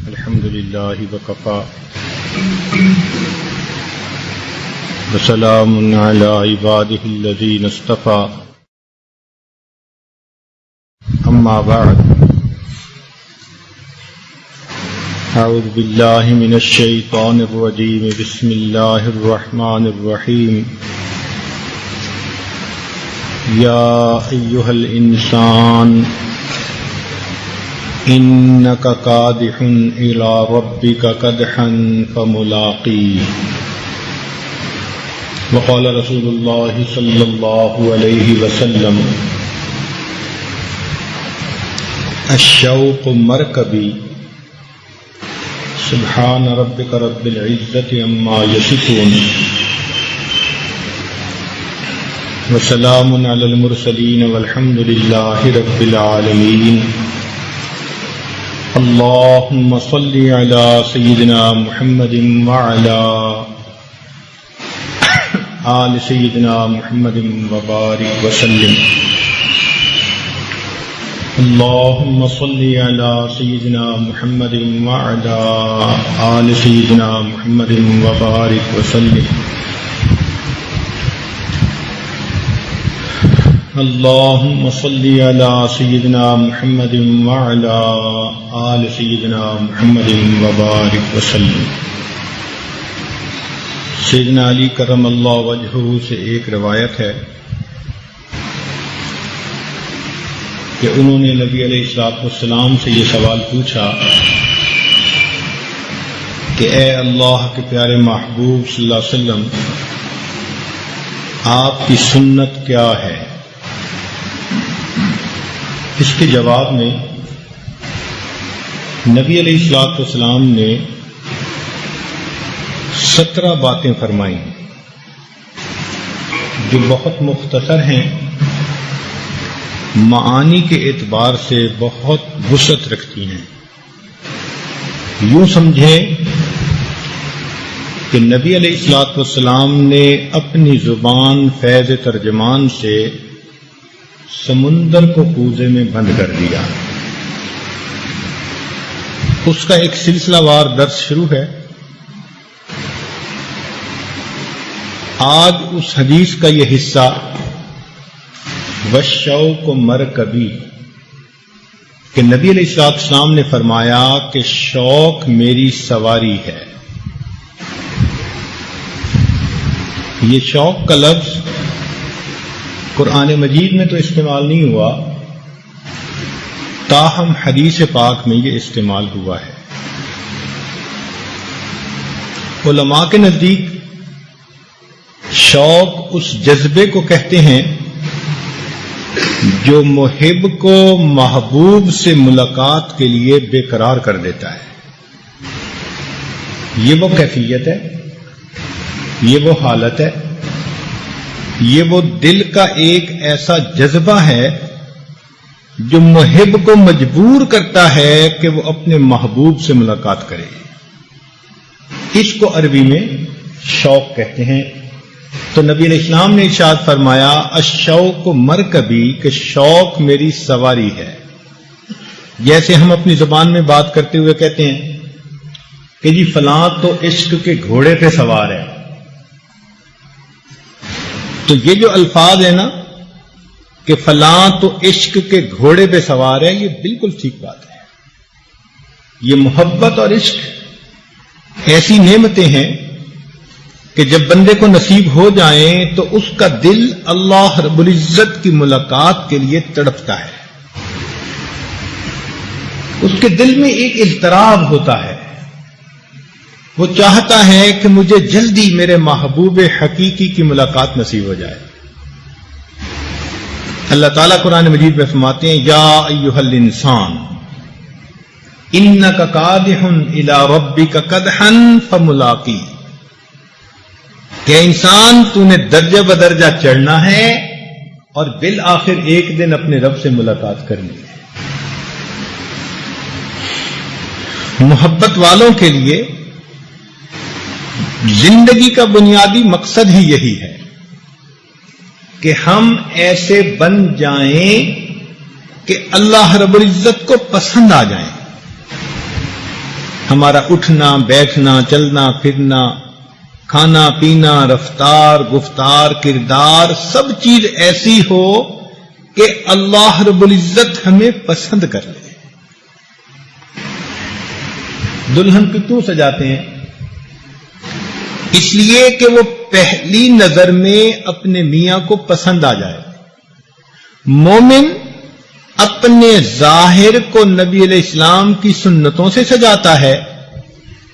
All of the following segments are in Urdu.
الحمد لله وكفى وسلام على عباده الذين اصطفى أما بعد أعوذ بالله من الشيطان الرجيم بسم الله الرحمن الرحيم يا أيها الإنسان إنك كادح إلى ربك كدحا فملاقيه وقال رسول الله صلى الله عليه وسلم الشوق مركبي سبحان ربك رب العزة عما يصفون وسلام على المرسلين والحمد لله رب العالمين اللهم صل على سيدنا محمد وعلى آل سيدنا محمد وبارك وسلم اللهم صل على سيدنا محمد وعلى آل سيدنا محمد وبارك وسلم اللهم صل على سيدنا محمد وعلى آل سيدنا محمد وبارك وسلم. سیدنا علی کرم اللہ وجہہ سے ایک روایت ہے کہ انہوں نے نبی علیہ السلام سے یہ سوال پوچھا کہ اے اللہ کے پیارے محبوب صلی اللہ علیہ وسلم، آپ کی سنت کیا ہے؟ اس کے جواب میں نبی علیہ السلام نے 17 باتیں فرمائیں جو بہت مختصر ہیں، معانی کے اعتبار سے بہت وسعت رکھتی ہیں. یوں سمجھیں کہ نبی علیہ السلام نے اپنی زبان فیض ترجمان سے سمندر کو کوزے میں بند کر دیا. اس کا ایک سلسلہ وار درس شروع ہے. آج اس حدیث کا یہ حصہ وَالشَّوْقُ مَرْكَبِي کہ نبی علیہ السلام نے فرمایا کہ شوق میری سواری ہے. یہ شوق کا لفظ قرآن مجید میں تو استعمال نہیں ہوا، تاہم حدیث پاک میں یہ استعمال ہوا ہے. علماء کے نزدیک شوق اس جذبے کو کہتے ہیں جو محب کو محبوب سے ملاقات کے لیے بے قرار کر دیتا ہے. یہ وہ کیفیت ہے، یہ وہ حالت ہے، یہ وہ دل کا ایک ایسا جذبہ ہے جو محب کو مجبور کرتا ہے کہ وہ اپنے محبوب سے ملاقات کرے. اس کو عربی میں شوق کہتے ہیں. تو نبی علیہ السلام نے ارشاد فرمایا الشوق مرکبی کہ شوق میری سواری ہے. جیسے ہم اپنی زبان میں بات کرتے ہوئے کہتے ہیں کہ جی فلاں تو عشق کے گھوڑے پہ سوار ہے، تو یہ جو الفاظ ہیں نا کہ فلاں تو عشق کے گھوڑے پہ سوار ہے، یہ بالکل ٹھیک بات ہے. یہ محبت اور عشق ایسی نعمتیں ہیں کہ جب بندے کو نصیب ہو جائیں تو اس کا دل اللہ رب العزت کی ملاقات کے لیے تڑپتا ہے. اس کے دل میں ایک اضطراب ہوتا ہے، وہ چاہتا ہے کہ مجھے جلدی میرے محبوب حقیقی کی ملاقات نصیب ہو جائے. اللہ تعالیٰ قرآن مجید میں فرماتے ہیں یا ایھا الانسان انک کادح الی ربک کدحا فملاقیہ کہ انسان تو نے درجہ بدرجہ چڑھنا ہے اور بالآخر ایک دن اپنے رب سے ملاقات کرنی ہے. محبت والوں کے لیے زندگی کا بنیادی مقصد ہی یہی ہے کہ ہم ایسے بن جائیں کہ اللہ رب العزت کو پسند آ جائیں. ہمارا اٹھنا بیٹھنا چلنا پھرنا کھانا پینا رفتار گفتار کردار سب چیز ایسی ہو کہ اللہ رب العزت ہمیں پسند کر لے. دلہن کو کیوں سجاتے ہیں؟ اس لیے کہ وہ پہلی نظر میں اپنے میاں کو پسند آ جائے. مومن اپنے ظاہر کو نبی علیہ السلام کی سنتوں سے سجاتا ہے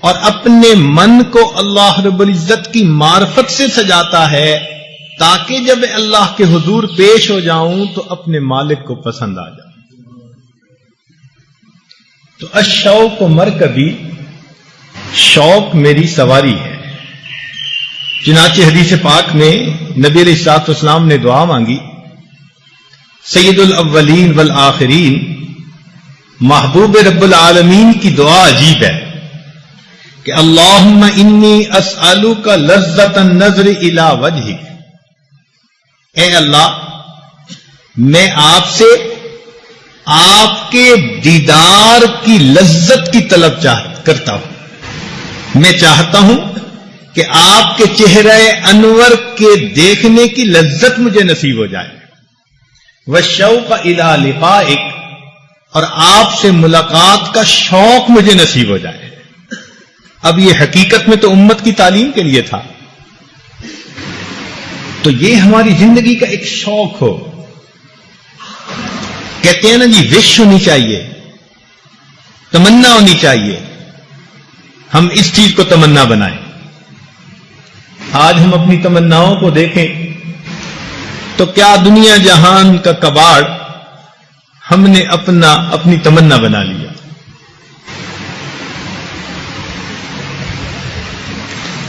اور اپنے من کو اللہ رب العزت کی معرفت سے سجاتا ہے تاکہ جب اللہ کے حضور پیش ہو جاؤں تو اپنے مالک کو پسند آ جاؤں. تو الشوق مرکبی، شوق میری سواری ہے. چنانچہ حدیث پاک میں نبی علیہ الصلوۃ والسلام نے دعا مانگی، سید الاولین والآخرین، محبوب رب العالمین کی دعا عجیب ہے کہ اللہم انی اسألک لذت النظر الی وجہک. اے اللہ، میں آپ سے آپ کے دیدار کی لذت کی طلب کرتا ہوں. میں چاہتا ہوں کہ آپ کے چہرہ انور کے دیکھنے کی لذت مجھے نصیب ہو جائے. والشوق الی لقائک، اور آپ سے ملاقات کا شوق مجھے نصیب ہو جائے. اب یہ حقیقت میں تو امت کی تعلیم کے لیے تھا. تو یہ ہماری زندگی کا ایک شوق ہو. کہتے ہیں نا جی، وش ہونی چاہیے، تمنا ہونی چاہیے. ہم اس چیز کو تمنا بنائیں. آج ہم اپنی تمناؤں کو دیکھیں تو کیا دنیا جہان کا کباڑ ہم نے اپنی تمنا بنا لیا.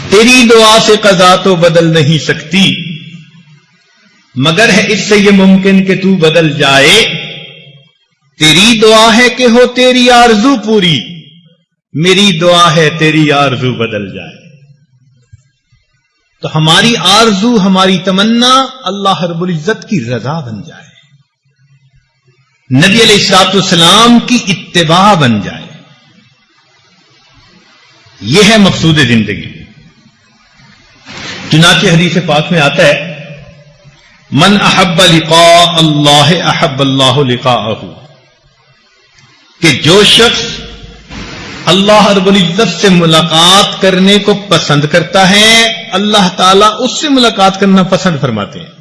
تیری دعا سے قضا تو بدل نہیں سکتی، مگر ہے اس سے یہ ممکن کہ تو بدل جائے. تیری دعا ہے کہ ہو تیری آرزو پوری، میری دعا ہے تیری آرزو بدل جائے. تو ہماری آرزو، ہماری تمنا اللہ رب العزت کی رضا بن جائے، نبی علیہ الصلوۃ والسلام کی اتباع بن جائے. یہ ہے مقصود زندگی. چنانچہ حدیث پاک میں آتا ہے، من احب لقاء اللہ احب اللہ لقاءہ، کہ جو شخص اللہ رب العزت سے ملاقات کرنے کو پسند کرتا ہے اللہ تعالیٰ اس سے ملاقات کرنا پسند فرماتے ہیں.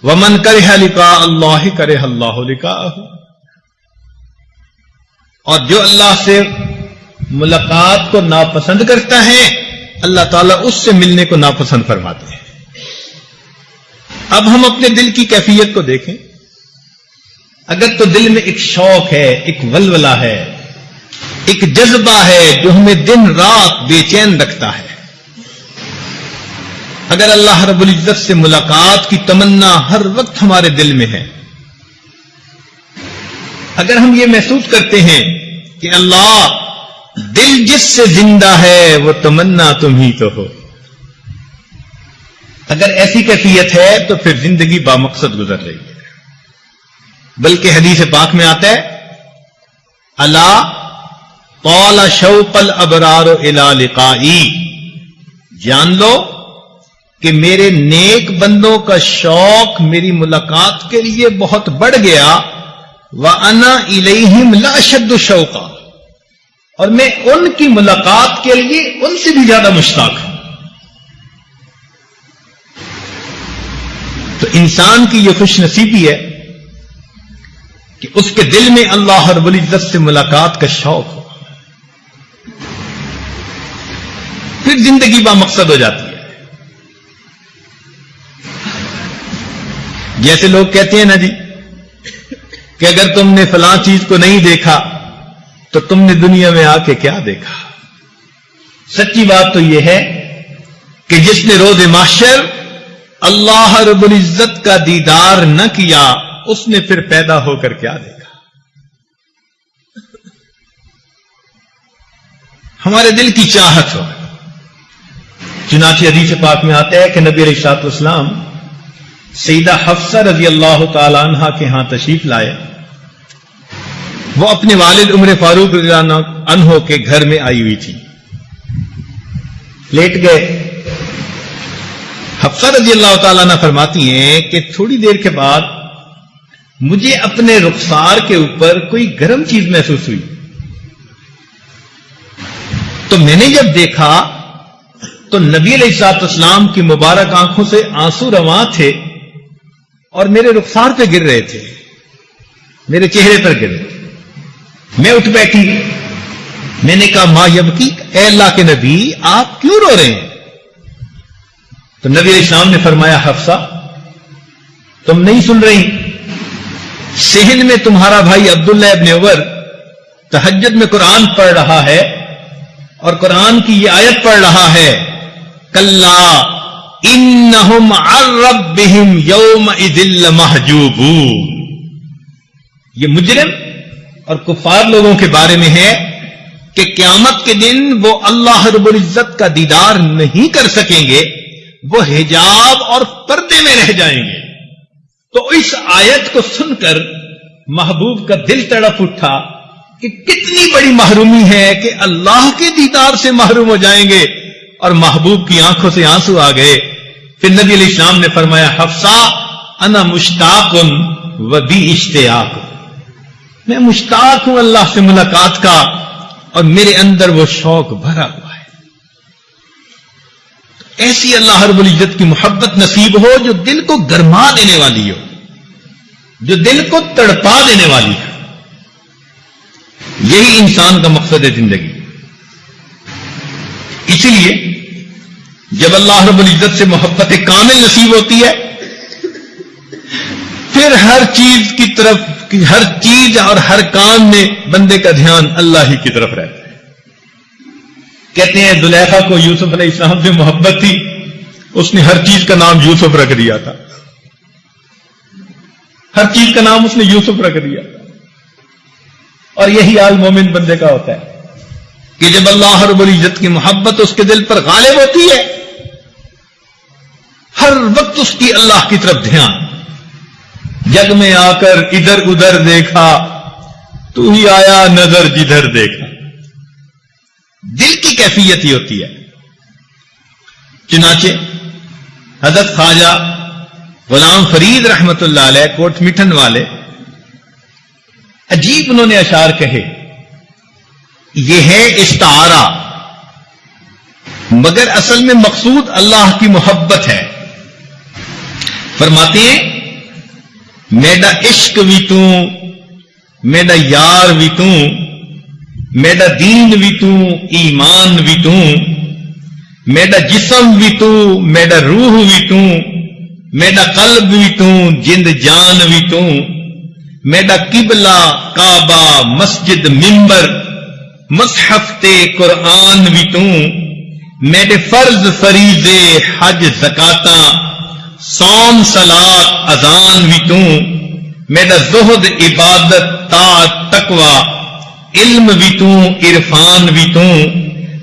ومن کرہ لقاء اللہ کرہ اللہ لقاءہ، اور جو اللہ سے ملاقات کو ناپسند کرتا ہے اللہ تعالیٰ اس سے ملنے کو ناپسند فرماتے ہیں. اب ہم اپنے دل کی کیفیت کو دیکھیں. اگر تو دل میں ایک شوق ہے، ایک ولولہ ہے، ایک جذبہ ہے جو ہمیں دن رات بے چین رکھتا ہے، اگر اللہ رب العزت سے ملاقات کی تمنا ہر وقت ہمارے دل میں ہے، اگر ہم یہ محسوس کرتے ہیں کہ اللہ، دل جس سے زندہ ہے وہ تمنا تم ہی تو ہو، اگر ایسی کیفیت ہے تو پھر زندگی بامقصد گزر رہی ہے. بلکہ حدیث پاک میں آتا ہے، الا طال شوق الابرار الی لقائی، جان لو کہ میرے نیک بندوں کا شوق میری ملاقات کے لیے بہت بڑھ گیا. وانا الیہم لاشد شوقا، اور میں ان کی ملاقات کے لیے ان سے بھی زیادہ مشتاق ہوں. تو انسان کی یہ خوش نصیبی ہے کہ اس کے دل میں اللہ رب العزت سے ملاقات کا شوق ہو، پھر زندگی بامقصد ہو جاتی ہے. جیسے لوگ کہتے ہیں نا جی کہ اگر تم نے فلاں چیز کو نہیں دیکھا تو تم نے دنیا میں آ کے کیا دیکھا. سچی بات تو یہ ہے کہ جس نے روز محشر اللہ رب العزت کا دیدار نہ کیا اس نے پھر پیدا ہو کر کیا دیکھا. ہمارے دل کی چاہت ہو. چنانچہ حدیث پاک میں آتا ہے کہ نبی علیہ الصلوۃ والسلام سیدہ حفصہ رضی اللہ تعالی عنہا کے ہاں تشریف لائے. وہ اپنے والد عمر فاروق رضی اللہ عنہ کے گھر میں آئی ہوئی تھی. لیٹ گئے. حفصہ رضی اللہ تعالیٰ عنہ فرماتی ہیں کہ تھوڑی دیر کے بعد مجھے اپنے رخسار کے اوپر کوئی گرم چیز محسوس ہوئی. تو میں نے جب دیکھا تو نبی علیہ الصلوۃ والسلام کی مبارک آنکھوں سے آنسو رواں تھے اور میرے رخسار پہ گر رہے تھے، میرے چہرے پر گر رہے تھے. میں اٹھ بیٹھی. میں نے کہا ما یبکی، اے اللہ کے نبی آپ کیوں رو رہے ہیں؟ تو نبی علیہ السلام نے فرمایا حفصہ تم نہیں سن رہی، صحن میں تمہارا بھائی عبداللہ ابن عمر تہجد میں قرآن پڑھ رہا ہے اور قرآن کی یہ آیت پڑھ رہا ہے کلا انہم عن ربہم یومئذ لمحجوبون. یہ مجرم اور کفار لوگوں کے بارے میں ہے کہ قیامت کے دن وہ اللہ رب العزت کا دیدار نہیں کر سکیں گے، وہ حجاب اور پردے میں رہ جائیں گے. تو اس آیت کو سن کر محبوب کا دل تڑپ اٹھا کہ کتنی بڑی محرومی ہے کہ اللہ کے دیدار سے محروم ہو جائیں گے، اور محبوب کی آنکھوں سے آنسو آ گئے. پھر نبی علیہ السلام نے فرمایا حفصہ انا مشتاق و بی اشتیاق، میں مشتاق ہوں اللہ سے ملاقات کا اور میرے اندر وہ شوق بھرا ہوا ہے. ایسی اللہ رب العزت کی محبت نصیب ہو جو دل کو گرما دینے والی ہو، جو دل کو تڑپا دینے والی ہے. یہی انسان کا مقصد ہے زندگی. اسی لیے جب اللہ رب العزت سے محبت کامل نصیب ہوتی ہے پھر ہر چیز کی طرف، ہر چیز اور ہر کام میں بندے کا دھیان اللہ ہی کی طرف رہتا ہے. کہتے ہیں زلیخا کو یوسف علیہ السلام سے محبت تھی، اس نے ہر چیز کا نام یوسف رکھ دیا تھا، ہر چیز کا نام اس نے یوسف رکھ دیا تھا. اور یہی حال مومن بندے کا ہوتا ہے کہ جب اللہ رب العزت کی محبت اس کے دل پر غالب ہوتی ہے ہر وقت اس کی اللہ کی طرف دھیان. جگ میں آ کر ادھر ادھر دیکھا تو ہی آیا نظر جدھر دیکھا. دل کی کیفیت ہی ہوتی ہے. چنانچہ حضرت خواجہ غلام فرید رحمت اللہ علیہ کوٹ مٹھن والے عجیب انہوں نے اشعار کہے. یہ ہے استعارہ مگر اصل میں مقصود اللہ کی محبت ہے. فرماتے ہیں میڈا عشق بھی تو، میڈا یار بھی تو، میڈا دین بھی تو، ایمان بھی تو، میڈا جسم بھی تو، میڈا روح بھی تو، میڈا قلب بھی تو، جند جان بھی تو، میڈا قبلہ کعبہ مسجد منبر مصحف تے قرآن بھی تو، میرے فرض فریضے حج زکاتاں صوم صلاۃ اذان بھی تو، میرا زہد عبادت طاعت تقوی علم بھی تو، عرفان بھی تو،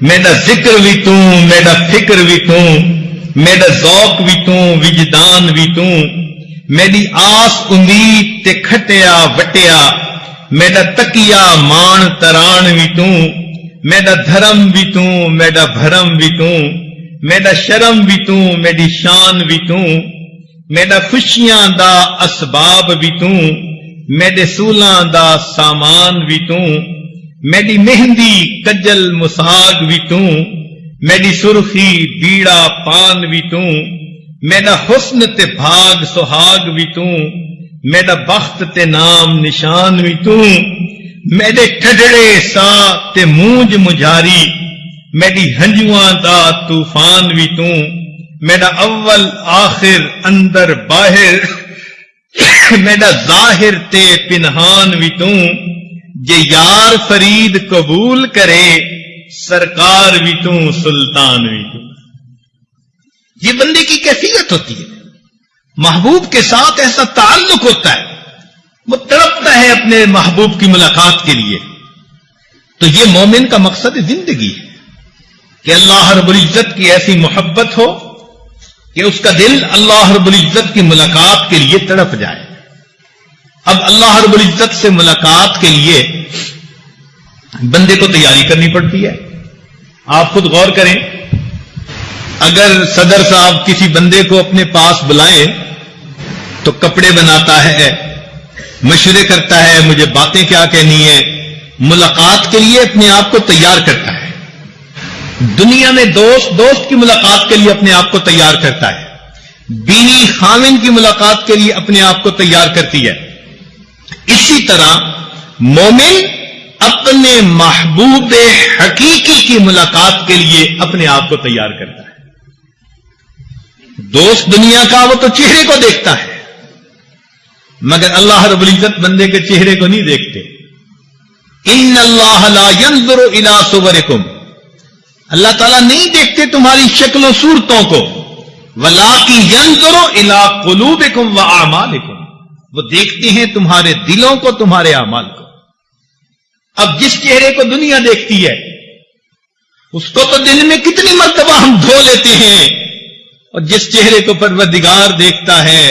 میرا ذکر بھی تو، میرا فکر بھی تو، میرا ذوق بھی تو، وجدان بھی تو، میری آس امید تے کھٹیا وٹیا، میرا تکیا مان تران بھی تو، میرا دھرم بھی تو، میرا بھرم بھی تو، میرا شرم بھی تو، میری شان بھی تو، میرا خوشیاں دا اسباب بھی تو، میرے سولاں دا سامان بھی تو، میری مہندی کجل مساگ بھی تو، میری سرخی بیڑا پان بھی تو، میرا حسن تے بھاگ سہاگ بھی تو، میرا بخت تے نام نشان بھی تو، میرے ٹھڈڑے سا تے مونج مجاری، میری ہنجواں دا طوفان بھی تو، میرا اول آخر اندر باہر، میرا ظاہر تے پنہان بھی تو، جے یار فرید قبول کرے سرکار بھی تو سلطان بھی تو. یہ بندے کی کیفیت ہوتی ہے. محبوب کے ساتھ ایسا تعلق ہوتا ہے، وہ تڑپتا ہے اپنے محبوب کی ملاقات کے لیے. تو یہ مومن کا مقصد زندگی ہے کہ اللہ رب العزت کی ایسی محبت ہو کہ اس کا دل اللہ رب العزت کی ملاقات کے لیے تڑپ جائے. اب اللہ رب العزت سے ملاقات کے لیے بندے کو تیاری کرنی پڑتی ہے. آپ خود غور کریں، اگر صدر صاحب کسی بندے کو اپنے پاس بلائیں تو کپڑے بناتا ہے، مشورے کرتا ہے، مجھے باتیں کیا کہنی ہے، ملاقات کے لیے اپنے آپ کو تیار کرتا ہے. دنیا میں دوست کی ملاقات کے لیے اپنے آپ کو تیار کرتا ہے، بیوی خاوند کی ملاقات کے لیے اپنے آپ کو تیار کرتی ہے. اسی طرح مومن اپنے محبوب حقیقی کی ملاقات کے لیے اپنے آپ کو تیار کرتا ہے. دوست دنیا کا وہ تو چہرے کو دیکھتا ہے، مگر اللہ رب العزت بندے کے چہرے کو نہیں دیکھتے. ان اللہ لا ينظر الى صورکم، اللہ تعالیٰ نہیں دیکھتے تمہاری شکل و صورتوں کو، ولکن ينظر الى قلوبکم واعمالکم، وہ دیکھتے ہیں تمہارے دلوں کو، تمہارے اعمال کو. اب جس چہرے کو دنیا دیکھتی ہے اس کو تو دن میں کتنی مرتبہ ہم دھو لیتے ہیں، اور جس چہرے کو پروردگار دیکھتا ہے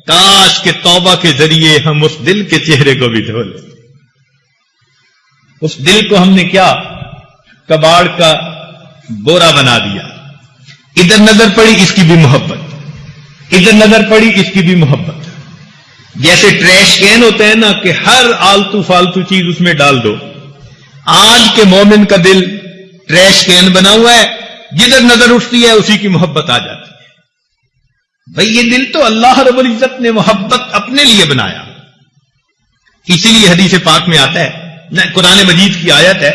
کاش کے توبہ کے ذریعے ہم اس دل کے چہرے کو بھی دھو لیں. اس دل کو ہم نے کیا کباڑ کا بورا بنا دیا. ادھر نظر پڑی اس کی بھی محبت، ادھر نظر پڑی اس کی بھی محبت. جیسے ٹریش کین ہوتا ہے نا کہ ہر آلتو فالتو چیز اس میں ڈال دو. آج کے مومن کا دل ٹریش کین بنا ہوا ہے، جدھر نظر اٹھتی ہے اسی کی محبت آ جاتی ہے. بھئی یہ دل تو اللہ رب العزت نے محبت اپنے لیے بنایا. اسی لیے حدیث پاک میں آتا ہے، قرآن مجید کی آیت ہے،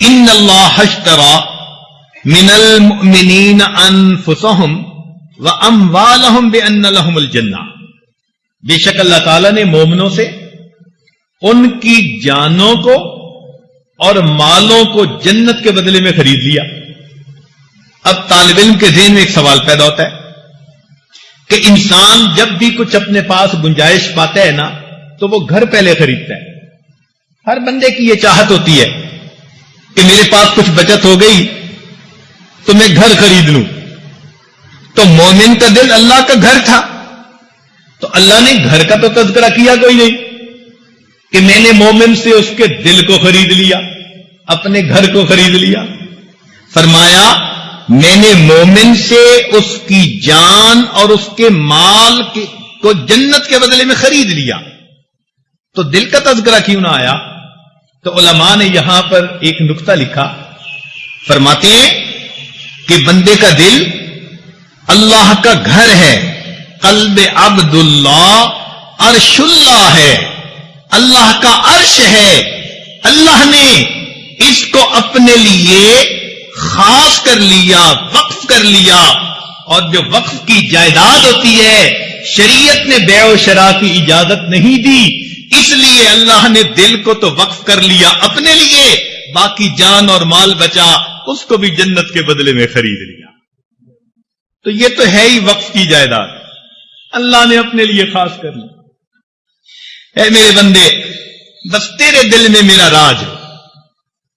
ان اللہ اشترى من المؤمنین انفسهم واموالهم بان لهم الجنہ، بے شک اللہ تعالیٰ نے مومنوں سے ان کی جانوں کو اور مالوں کو جنت کے بدلے میں خرید لیا. اب طالب علم کے ذہن میں ایک سوال پیدا ہوتا ہے کہ انسان جب بھی کچھ اپنے پاس گنجائش پاتا ہے نا تو وہ گھر پہلے خریدتا ہے. ہر بندے کی یہ چاہت ہوتی ہے کہ میرے پاس کچھ بچت ہو گئی تو میں گھر خرید لوں. تو مومن کا دل اللہ کا گھر تھا، تو اللہ نے گھر کا تو تذکرہ کیا کوئی نہیں کہ میں نے مومن سے اس کے دل کو خرید لیا، اپنے گھر کو خرید لیا. فرمایا میں نے مومن سے اس کی جان اور اس کے مال کو جنت کے بدلے میں خرید لیا. تو دل کا تذکرہ کیوں نہ آیا؟ تو علماء نے یہاں پر ایک نقطہ لکھا، فرماتے ہیں کہ بندے کا دل اللہ کا گھر ہے، قلب عبد اللہ عرش اللہ ہے، اللہ کا عرش ہے. اللہ نے اس کو اپنے لیے خاص کر لیا، وقف کر لیا. اور جو وقف کی جائیداد ہوتی ہے شریعت نے بیع و شراء کی اجازت نہیں دی، اس لیے اللہ نے دل کو تو وقف کر لیا اپنے لیے، باقی جان اور مال بچا اس کو بھی جنت کے بدلے میں خرید لیا. تو یہ تو ہے ہی وقف کی جائیداد، اللہ نے اپنے لیے خاص کر لی. اے میرے بندے، بس تیرے دل میں میرا راج ہو،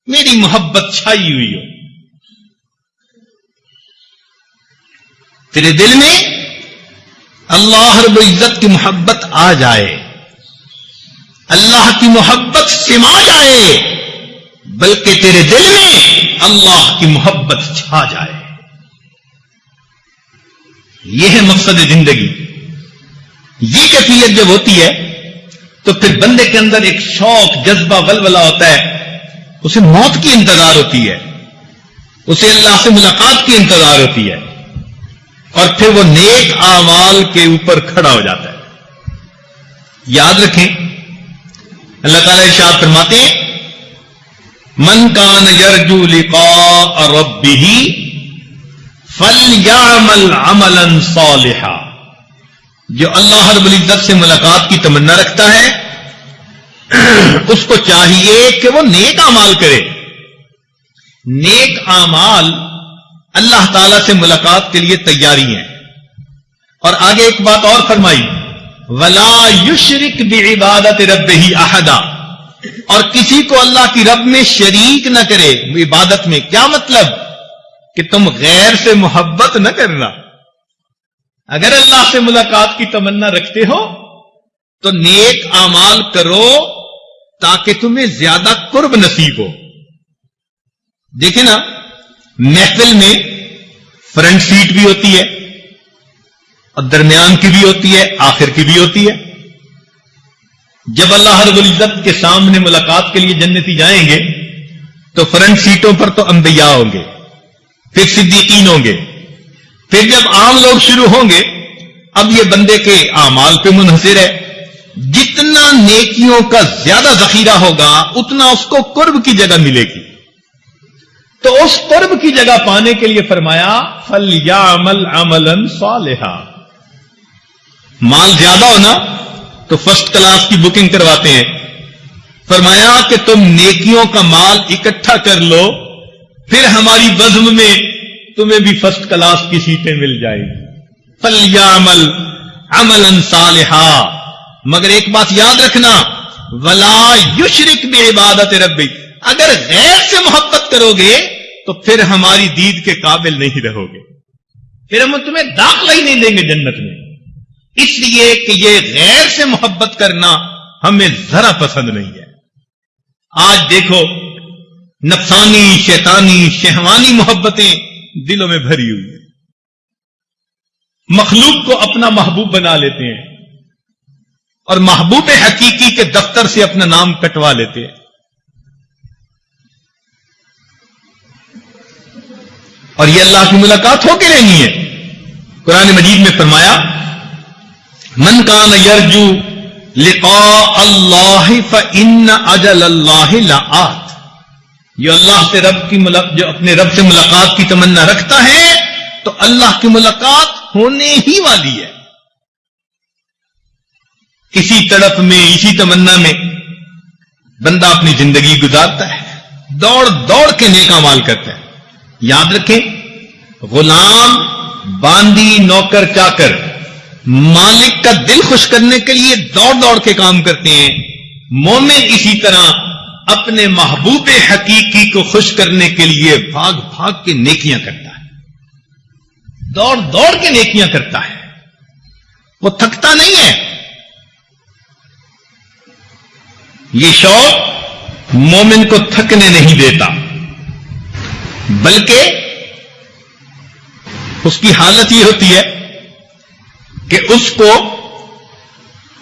میری محبت چھائی ہوئی ہو، تیرے دل میں اللہ رب العزت کی محبت آ جائے، اللہ کی محبت سما جائے، بلکہ تیرے دل میں اللہ کی محبت چھا جائے. یہ ہے مقصد زندگی. یہ کیفیت جب ہوتی ہے تو پھر بندے کے اندر ایک شوق، جذبہ، ولولہ ہوتا ہے. اسے موت کی انتظار ہوتی ہے، اسے اللہ سے ملاقات کی انتظار ہوتی ہے، اور پھر وہ نیک اعمال کے اوپر کھڑا ہو جاتا ہے. یاد رکھیں اللہ تعالیٰ ارشاد فرماتے ہیں، من کان یرجو لقاء ربہ فلیعمل عملا صالحا، جو اللہ رب العزت سے ملاقات کی تمنا رکھتا ہے اس کو چاہیے کہ وہ نیک اعمال کرے. نیک اعمال اللہ تعالی سے ملاقات کے لیے تیاری ہیں. اور آگے ایک بات اور فرمائی، وَلَا يُشْرِكْ بِعِبَادَةِ رَبِّهِ أَحَدًا، اور کسی کو اللہ کی رب میں شریک نہ کرے عبادت میں. کیا مطلب؟ کہ تم غیر سے محبت نہ کرنا. اگر اللہ سے ملاقات کی تمنا رکھتے ہو تو نیک اعمال کرو تاکہ تمہیں زیادہ قرب نصیب ہو. دیکھیں نا، محفل میں فرنٹ سیٹ بھی ہوتی ہے اور درمیان کی بھی ہوتی ہے، آخر کی بھی ہوتی ہے. جب اللہ رب العزت کے سامنے ملاقات کے لیے جنتی جائیں گے تو فرنٹ سیٹوں پر تو انبیاء ہوں گے، پھر صدیقین ہوں گے، پھر جب عام لوگ شروع ہوں گے. اب یہ بندے کے اعمال پہ منحصر ہے، جتنا نیکیوں کا زیادہ ذخیرہ ہوگا اتنا اس کو قرب کی جگہ ملے گی. تو اس قرب کی جگہ پانے کے لیے فرمایا فَلْيَعْمَلْ عَمَلًا صَالِحًا. مال زیادہ ہونا تو فرسٹ کلاس کی بکنگ کرواتے ہیں. فرمایا کہ تم نیکیوں کا مال اکٹھا کر لو، پھر ہماری بزم میں تمہیں بھی فرسٹ کلاس کی سیٹیں مل جائیں گی. فَلْيَعْمَلْ عَمَلًا صَالِحًا. مگر ایک بات یاد رکھنا، وَلَا يُشْرِكْ بِعِبَادَةِ رَبِّهِ. اگر غیر سے محبت کرو گے تو پھر ہماری دید کے قابل نہیں رہو گے، پھر ہم تمہیں داخلہ ہی نہیں دیں گے جنت میں. اس لیے کہ یہ غیر سے محبت کرنا ہمیں ذرا پسند نہیں ہے. آج دیکھو نفسانی، شیطانی، شہوانی محبتیں دلوں میں بھری ہوئی ہیں. مخلوق کو اپنا محبوب بنا لیتے ہیں اور محبوب حقیقی کے دفتر سے اپنا نام کٹوا لیتے ہیں. اور یہ اللہ کی ملاقات ہو کے رہنی ہے. قرآن مجید میں فرمایا من کان یرجو لقاء اللہ فإن اجل اللہ لآت. جو اللہ سے جو اپنے رب سے ملاقات کی تمنا رکھتا ہے تو اللہ کی ملاقات ہونے ہی والی ہے. اسی تڑپ میں، اسی تمنا میں بندہ اپنی زندگی گزارتا ہے، دوڑ دوڑ کے نیک اعمال کرتا ہے. یاد رکھیں، غلام، باندی، نوکر، چاکر مالک کا دل خوش کرنے کے لیے دوڑ دوڑ کے کام کرتے ہیں. مومن اسی طرح اپنے محبوب حقیقی کو خوش کرنے کے لیے بھاگ بھاگ کے نیکیاں کرتا ہے، دوڑ دوڑ کے نیکیاں کرتا ہے. وہ تھکتا نہیں ہے. یہ شوق مومن کو تھکنے نہیں دیتا، بلکہ اس کی حالت یہ ہوتی ہے کہ اس کو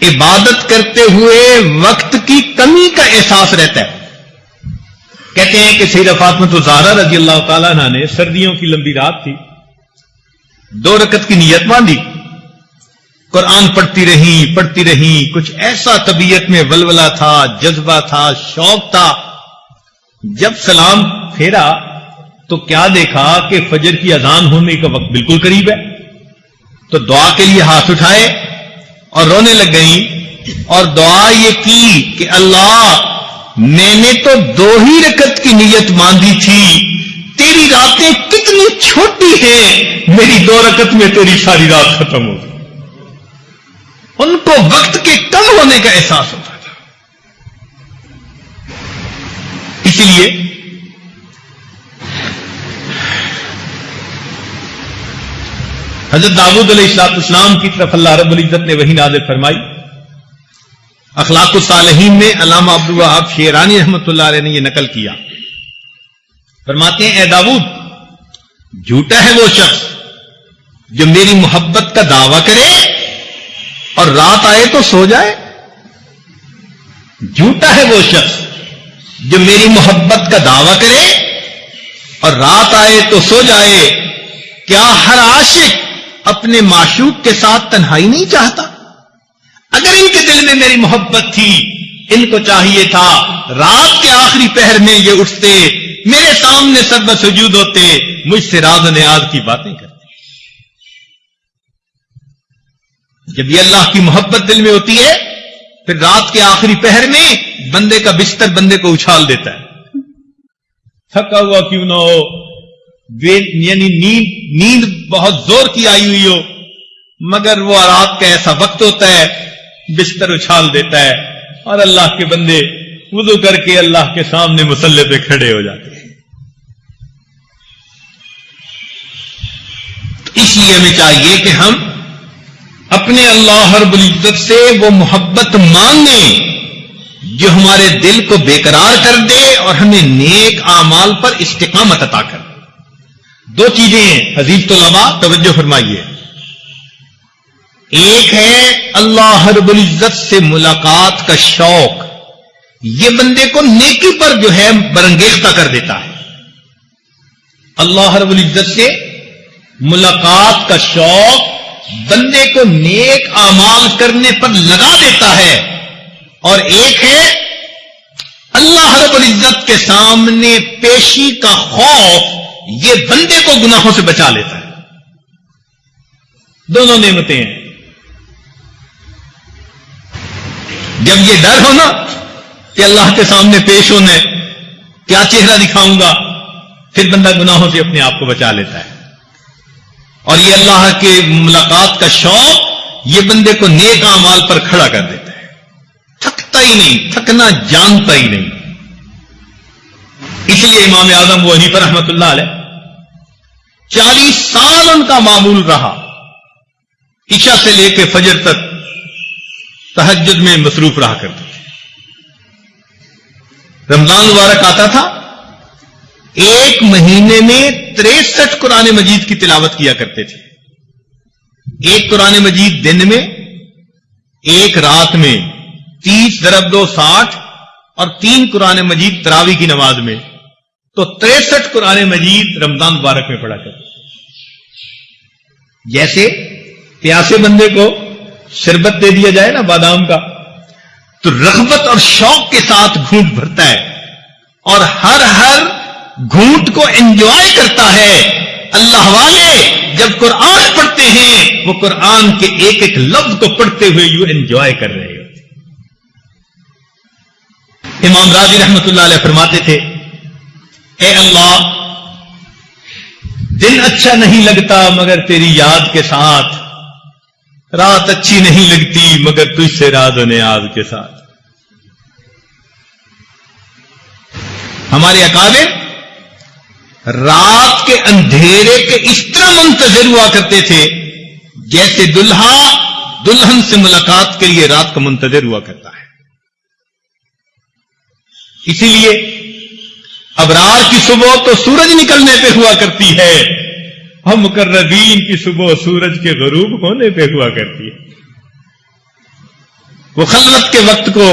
عبادت کرتے ہوئے وقت کی کمی کا احساس رہتا ہے. کہتے ہیں کہ سیدہ فاطمہ الزہرا رضی اللہ تعالیٰ عنہ نے، سردیوں کی لمبی رات تھی، 2 رکعت کی نیت باندھی، قرآن پڑھتی رہیں. کچھ ایسا طبیعت میں ولولہ تھا، جذبہ تھا، شوق تھا. جب سلام پھیرا تو کیا دیکھا کہ فجر کی اذان ہونے کا وقت بالکل قریب ہے. تو دعا کے لیے ہاتھ اٹھائے اور رونے لگ گئیں اور دعا یہ کی کہ اللہ، میں نے تو 2 ہی رکعت کی نیت باندھی تھی، تیری راتیں کتنی چھوٹی ہیں، میری 2 رکعت میں تیری ساری رات ختم ہو گئی. ان کو وقت کے کم ہونے کا احساس ہوتا تھا. اس لیے حضرت داؤد علیہ السلام کی طرف اللہ رب العزت نے وحی نازل فرمائی. اخلاق الصالحین میں علامہ عبدالوہاب شیرانی رحمۃ اللہ علیہ نے یہ نقل کیا. فرماتے ہیں اے داؤد، جھوٹا ہے وہ شخص جو میری محبت کا دعویٰ کرے اور رات آئے تو سو جائے. جھوٹا ہے وہ شخص جو میری محبت کا دعویٰ کرے اور رات آئے تو سو جائے. کیا ہر عاشق اپنے معشوق کے ساتھ تنہائی نہیں چاہتا؟ اگر ان کے دل میں میری محبت تھی، ان کو چاہیے تھا رات کے آخری پہر میں یہ اٹھتے، میرے سامنے سر سجود ہوتے، مجھ سے راز و نیاز کی باتیں کرتے. جب یہ اللہ کی محبت دل میں ہوتی ہے پھر رات کے آخری پہر میں بندے کا بستر بندے کو اچھال دیتا ہے. تھکا ہوا کیوں نہ ہو، یعنی نیند بہت زور کی آئی ہوئی ہو، مگر وہ رات کا ایسا وقت ہوتا ہے بستر اچھال دیتا ہے اور اللہ کے بندے وضو کر کے اللہ کے سامنے مصلی پہ کھڑے ہو جاتے ہیں. تو اس لیے ہمیں چاہیے کہ ہم اپنے اللہ رب العزت سے وہ محبت مانگیں جو ہمارے دل کو بیقرار کر دے اور ہمیں نیک اعمال پر استقامت عطا کر دے۔ دو چیزیں ہیں عزیز طلباء، توجہ فرمائیے۔ ایک ہے اللہ رب العزت سے ملاقات کا شوق، یہ بندے کو نیکی پر جو ہے برانگیختہ کر دیتا ہے۔ اللہ رب العزت سے ملاقات کا شوق بندے کو نیک اعمال کرنے پر لگا دیتا ہے، اور ایک ہے اللہ رب العزت کے سامنے پیشی کا خوف، یہ بندے کو گناہوں سے بچا لیتا ہے۔ دونوں نعمتیں ہیں۔ جب یہ ڈر ہونا کہ اللہ کے سامنے پیش ہونا ہے، کیا چہرہ دکھاؤں گا، پھر بندہ گناہوں سے اپنے آپ کو بچا لیتا ہے۔ اور یہ اللہ کے ملاقات کا شوق یہ بندے کو نیک اعمال پر کھڑا کر دیتا ہے، تھکتا ہی نہیں، تھکنا جانتا ہی نہیں۔ اس لیے امام اعظم ابو حنیفہ رحمۃ اللہ علیہ 40 سال ان کا معمول رہا، عشاء سے لے کے فجر تک تہجد میں مصروف رہا کرتے تھے۔ رمضان مبارک آتا تھا، ایک مہینے میں 63 قرآن مجید کی تلاوت کیا کرتے تھے۔ ایک قرآن مجید دن میں، ایک رات میں، 30 × 2 60، اور 3 قرآن مجید تراویح کی نماز میں، تو 63 قرآن مجید رمضان مبارک میں پڑھا کرتے تھے۔ جیسے پیاسے بندے کو شربت دے دیا جائے نا بادام کا، تو رغبت اور شوق کے ساتھ گھونٹ بھرتا ہے اور ہر گھونٹ کو انجوائے کرتا ہے۔ اللہ والے جب قرآن پڑھتے ہیں وہ قرآن کے ایک ایک لفظ کو پڑھتے ہوئے یوں انجوائے کر رہے ہوتے۔ امام راضی رحمۃ اللہ علیہ فرماتے تھے، اے اللہ، دن اچھا نہیں لگتا مگر تیری یاد کے ساتھ، رات اچھی نہیں لگتی مگر تجھ سے راز و نیاز کے ساتھ۔ ہمارے اکابر رات کے اندھیرے کے اس طرح منتظر ہوا کرتے تھے جیسے دلہا دلہن سے ملاقات کے لیے رات کا منتظر ہوا کرتا ہے۔ اسی لیے ابرار کی صبح تو سورج نکلنے پہ ہوا کرتی ہے، اور مقربین کی صبح سورج کے غروب ہونے پہ ہوا کرتی ہے۔ وہ خلوت کے وقت کو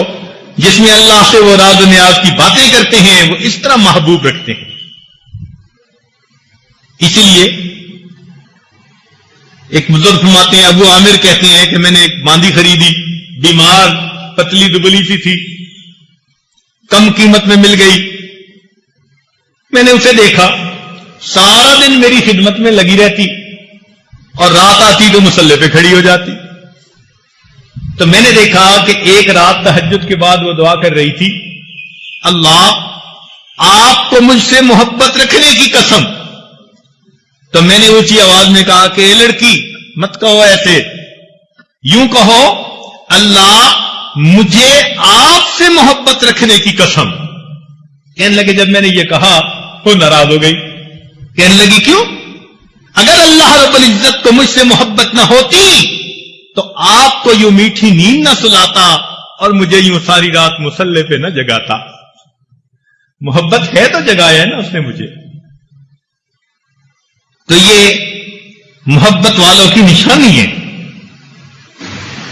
جس میں اللہ سے وہ راز و نیاز کی باتیں کرتے ہیں وہ اس طرح محبوب رکھتے ہیں۔ اسی لیے ایک بزرگ فرماتے ہیں، ابو عامر کہتے ہیں کہ میں نے ایک باندی خریدی، بیمار، پتلی دبلی سی تھی، کم قیمت میں مل گئی۔ میں نے اسے دیکھا، سارا دن میری خدمت میں لگی رہتی اور رات آتی تو مصلے پہ کھڑی ہو جاتی۔ تو میں نے دیکھا کہ ایک رات تہجد کے بعد وہ دعا کر رہی تھی، اللہ آپ کو مجھ سے محبت رکھنے کی قسم۔ تو میں نے اونچی آواز میں کہا کہ اے لڑکی مت کہو ایسے، یوں کہو اللہ مجھے آپ سے محبت رکھنے کی قسم۔ کہنے لگے جب میں نے یہ کہا وہ ناراض ہو گئی، کہنے لگی کیوں؟ اگر اللہ رب العزت کو مجھ سے محبت نہ ہوتی تو آپ کو یوں میٹھی نیند نہ سلاتا اور مجھے یوں ساری رات مصلے پہ نہ جگاتا۔ محبت ہے تو جگایا ہے نا اس نے مجھے۔ تو یہ محبت والوں کی نشانی ہے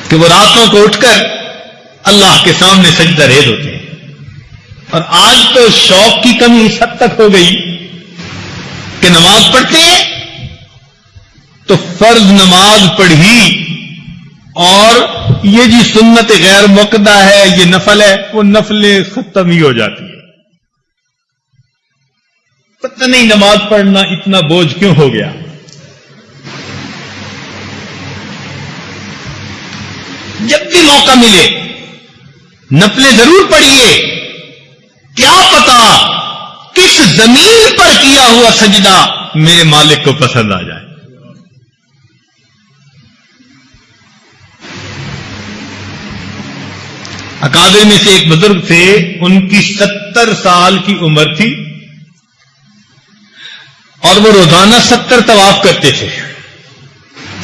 کہ وہ راتوں کو اٹھ کر اللہ کے سامنے سجدہ ریز ہوتے ہیں۔ اور آج تو شوق کی کمی اس حد تک ہو گئی کہ نماز پڑھتے ہیں تو فرض نماز پڑھی اور یہ جی سنت غیر مقدہ ہے، یہ نفل ہے، وہ نفلیں ختم ہی ہو جاتی ہے۔ پتہ نہیں نماز پڑھنا اتنا بوجھ کیوں ہو گیا۔ جب بھی موقع ملے نفلیں ضرور پڑھیے، کیا پتا کس زمین پر کیا ہوا سجدہ میرے مالک کو پسند آ جائے۔ اکابر میں سے ایک بزرگ تھے، ان کی 70 سال کی عمر تھی اور وہ روزانہ 70 طواف کرتے تھے۔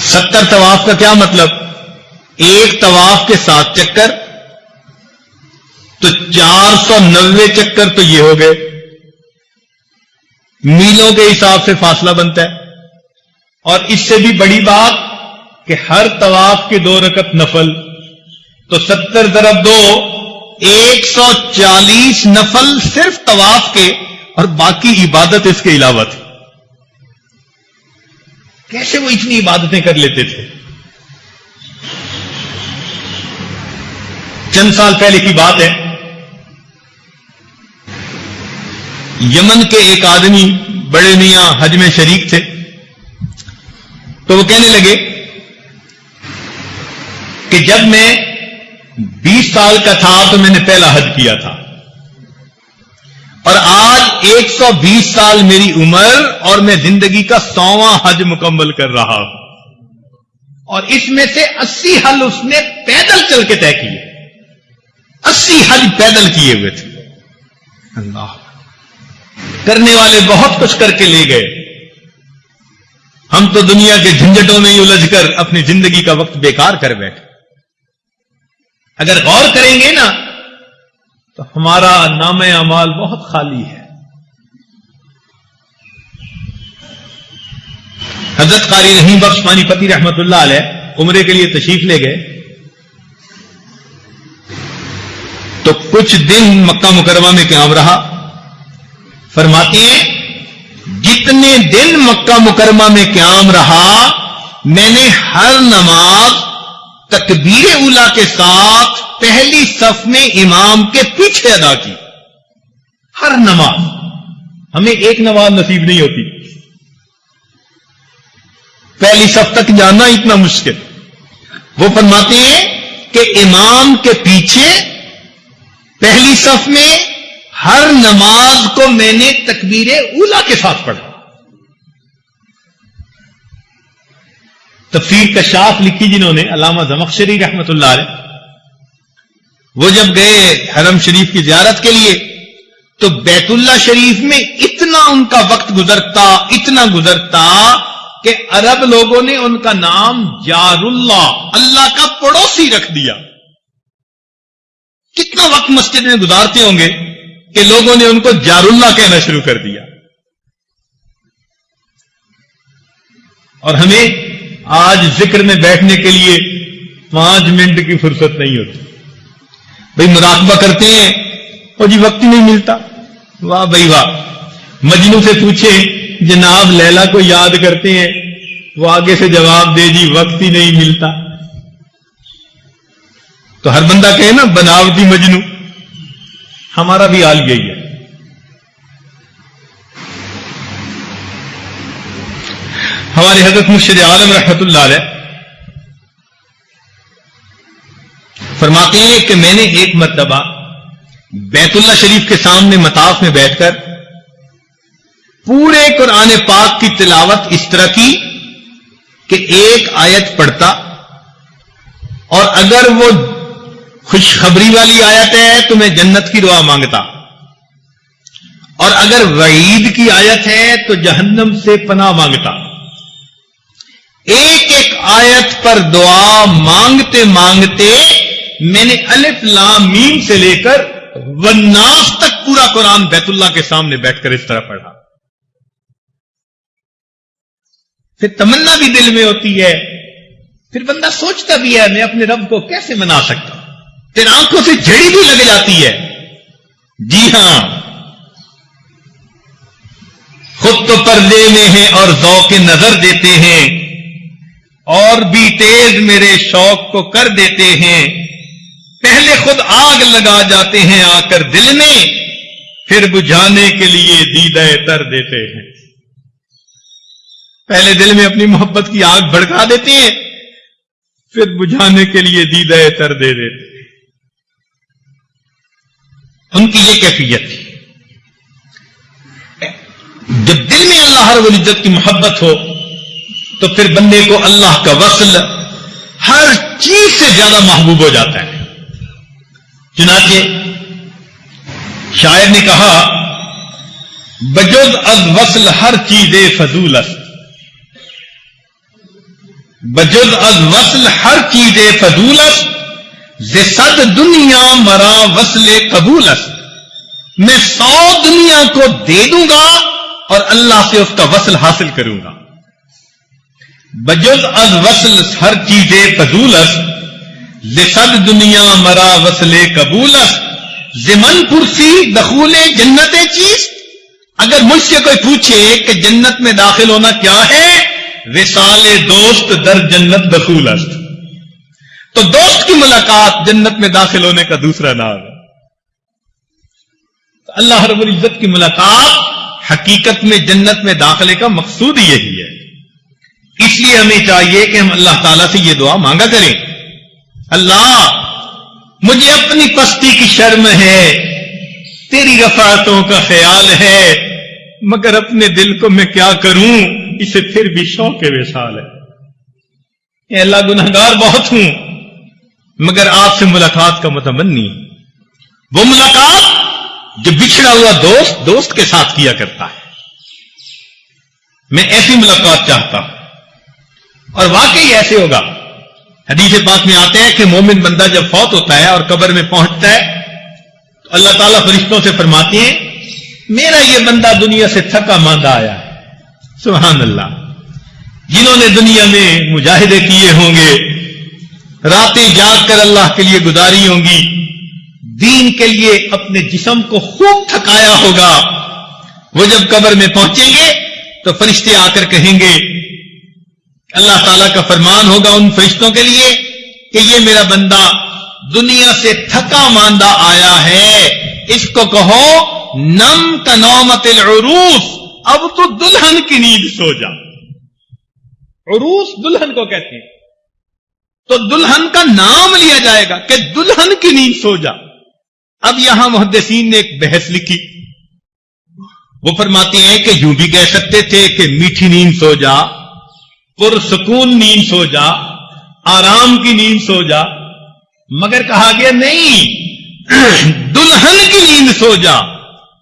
70 طواف کا کیا مطلب؟ ایک طواف کے 7 چکر تو 490 چکر تو یہ ہو گئے، میلوں کے حساب سے فاصلہ بنتا ہے. اور اس سے بھی بڑی بات کہ ہر طواف کے 2 رکعت نفل، تو 70 ضرب 2 140 نفل صرف طواف کے، اور باقی عبادت اس کے علاوہ تھی. کیسے وہ اتنی عبادتیں کر لیتے تھے؟ چند سال پہلے کی بات ہے، یمن کے ایک آدمی بڑے میاں حج میں شریک تھے، تو وہ کہنے لگے کہ جب میں 20 سال کا تھا تو میں نے پہلا حج کیا تھا، اور آج 120 سال میری عمر اور میں زندگی کا 100واں حج مکمل کر رہا ہوں، اور اس میں سے 80 حج اس نے پیدل چل کے طے کیے. 80 حج پیدل کیے ہوئے تھے. اللہ، کرنے والے بہت کچھ کر کے لے گئے، ہم تو دنیا کے جھنجٹوں میں ہی الجھ کر اپنی زندگی کا وقت بیکار کر بیٹھے. اگر غور کریں گے نا تو ہمارا نامہ اعمال بہت خالی ہے. حضرت قاری رحیم بخش پانی پتی رحمت اللہ علیہ عمرے کے لیے تشریف لے گئے، تو کچھ دن مکہ مکرمہ میں قیام رہا. فرماتے ہیں جتنے دن مکہ مکرمہ میں قیام رہا میں نے ہر نماز تکبیر اولا کے ساتھ پہلی صف میں امام کے پیچھے ادا کی. ہر نماز. ہمیں ایک نماز نصیب نہیں ہوتی، پہلی صف تک جانا اتنا مشکل. وہ فرماتے ہیں کہ امام کے پیچھے پہلی صف میں ہر نماز کو میں نے تکبیر اولا کے ساتھ پڑھا. تفسیر کشاف لکھی جنہوں نے علامہ زمخشری رحمت اللہ علیہ، وہ جب گئے حرم شریف کی زیارت کے لیے تو بیت اللہ شریف میں اتنا ان کا وقت گزرتا، اتنا گزرتا کہ عرب لوگوں نے ان کا نام جار اللہ، اللہ کا پڑوسی رکھ دیا. کتنا وقت مسجد میں گزارتے ہوں گے کہ لوگوں نے ان کو جار اللہ کہنا شروع کر دیا. اور ہمیں آج ذکر میں بیٹھنے کے لیے 5 منٹ کی فرصت نہیں ہوتی. بھئی مراقبہ کرتے ہیں اور جی وقت ہی نہیں ملتا. واہ بھائی واہ. مجنو سے پوچھیں جناب لیلا کو یاد کرتے ہیں، وہ آگے سے جواب دے جی وقت ہی نہیں ملتا. تو ہر بندہ کہے نا بناوٹی مجنو. ہمارا بھی حال یہی ہے. ہمارے حضرت مرشد عالم رحمت اللہ علیہ فرماتے ہیں کہ میں نے ایک مرتبہ بیت اللہ شریف کے سامنے مطاف میں بیٹھ کر پورے قرآن پاک کی تلاوت اس طرح کی کہ ایک آیت پڑھتا، اور اگر وہ خوشخبری والی آیت ہے تو میں جنت کی دعا مانگتا، اور اگر وعید کی آیت ہے تو جہنم سے پناہ مانگتا. ایک ایک آیت پر دعا مانگتے مانگتے میں نے الف لام میم سے لے کر والناس تک پورا قرآن بیت اللہ کے سامنے بیٹھ کر اس طرح پڑھا. پھر تمنا بھی دل میں ہوتی ہے، پھر بندہ سوچتا بھی ہے میں اپنے رب کو کیسے منا سکتا ہوں. پھر آنکھوں سے جھڑی بھی لگ جاتی ہے. جی ہاں، خود تو پردے میں ہیں اور ذوق نظر دیتے ہیں، اور بھی تیز میرے شوق کو کر دیتے ہیں. پہلے خود آگ لگا جاتے ہیں آ کر دل میں، پھر بجھانے کے لیے دیدہ تر دیتے ہیں. پہلے دل میں اپنی محبت کی آگ بھڑکا دیتے ہیں، پھر بجھانے کے لیے دیدہ تر دے دیتے ہیں. ان کی یہ کیفیت تھی. جب دل میں اللہ رب العزت کی محبت ہو تو پھر بندے کو اللہ کا وصل ہر چیز سے زیادہ محبوب ہو جاتا ہے. چنانچہ شاعر نے کہا بجز از وصل ہر چیز فضول است. بجز از وصل ہر چیز فضول است ز صد دنیا مرا وصل قبول است. میں 100 دنیا کو دے دوں گا اور اللہ سے اس کا وصل حاصل کروں گا. بجز از وصل ہر چیز فضول است ز صد دنیا مرا وصل قبول است. زمن پرسی دخول جنت چیز. اگر مجھ سے کوئی پوچھے کہ جنت میں داخل ہونا کیا ہے، وصال دوست در جنت دخول است. تو دوست کی ملاقات جنت میں داخل ہونے کا دوسرا نام ہے. اللہ رب العزت کی ملاقات حقیقت میں جنت میں داخلے کا مقصود یہی ہے. اس لیے ہمیں چاہیے کہ ہم اللہ تعالیٰ سے یہ دعا مانگا کریں، اللہ مجھے اپنی پستی کی شرم ہے، تیری رفعتوں کا خیال ہے، مگر اپنے دل کو میں کیا کروں، اسے پھر بھی شوق وصال ہے. اے اللہ گنہگار بہت ہوں مگر آپ سے ملاقات کا متمنی. وہ ملاقات جو بچھڑا ہوا دوست کے ساتھ کیا کرتا ہے، میں ایسی ملاقات چاہتا ہوں. اور واقعی ایسے ہوگا. حدیث پاک میں آتے ہیں کہ مومن بندہ جب فوت ہوتا ہے اور قبر میں پہنچتا ہے تو اللہ تعالیٰ فرشتوں سے فرماتے ہیں میرا یہ بندہ دنیا سے تھکا ماندہ آیا ہے. سبحان اللہ. جنہوں نے دنیا میں مجاہدے کیے ہوں گے، راتیں جاگ کر اللہ کے لیے گزاری ہوں گی، دین کے لیے اپنے جسم کو خوب تھکایا ہوگا، وہ جب قبر میں پہنچیں گے تو فرشتے آ کر کہیں گے، اللہ تعالیٰ کا فرمان ہوگا ان فرشتوں کے لیے کہ یہ میرا بندہ دنیا سے تھکا ماندہ آیا ہے، اس کو کہو نم کا نومت العروس، اب تو دلہن کی نیند سو جا. عروس دلہن کو کہتے ہیں، تو دلہن کا نام لیا جائے گا کہ دلہن کی نیند سو جا. اب یہاں محدثین نے ایک بحث لکھی. وہ فرماتے ہیں کہ یوں بھی کہہ سکتے تھے کہ میٹھی نیند سو جا، پرسکون نیند سو جا، آرام کی نیند سو جا، مگر کہا گیا نہیں، دلہن کی نیند سو جا.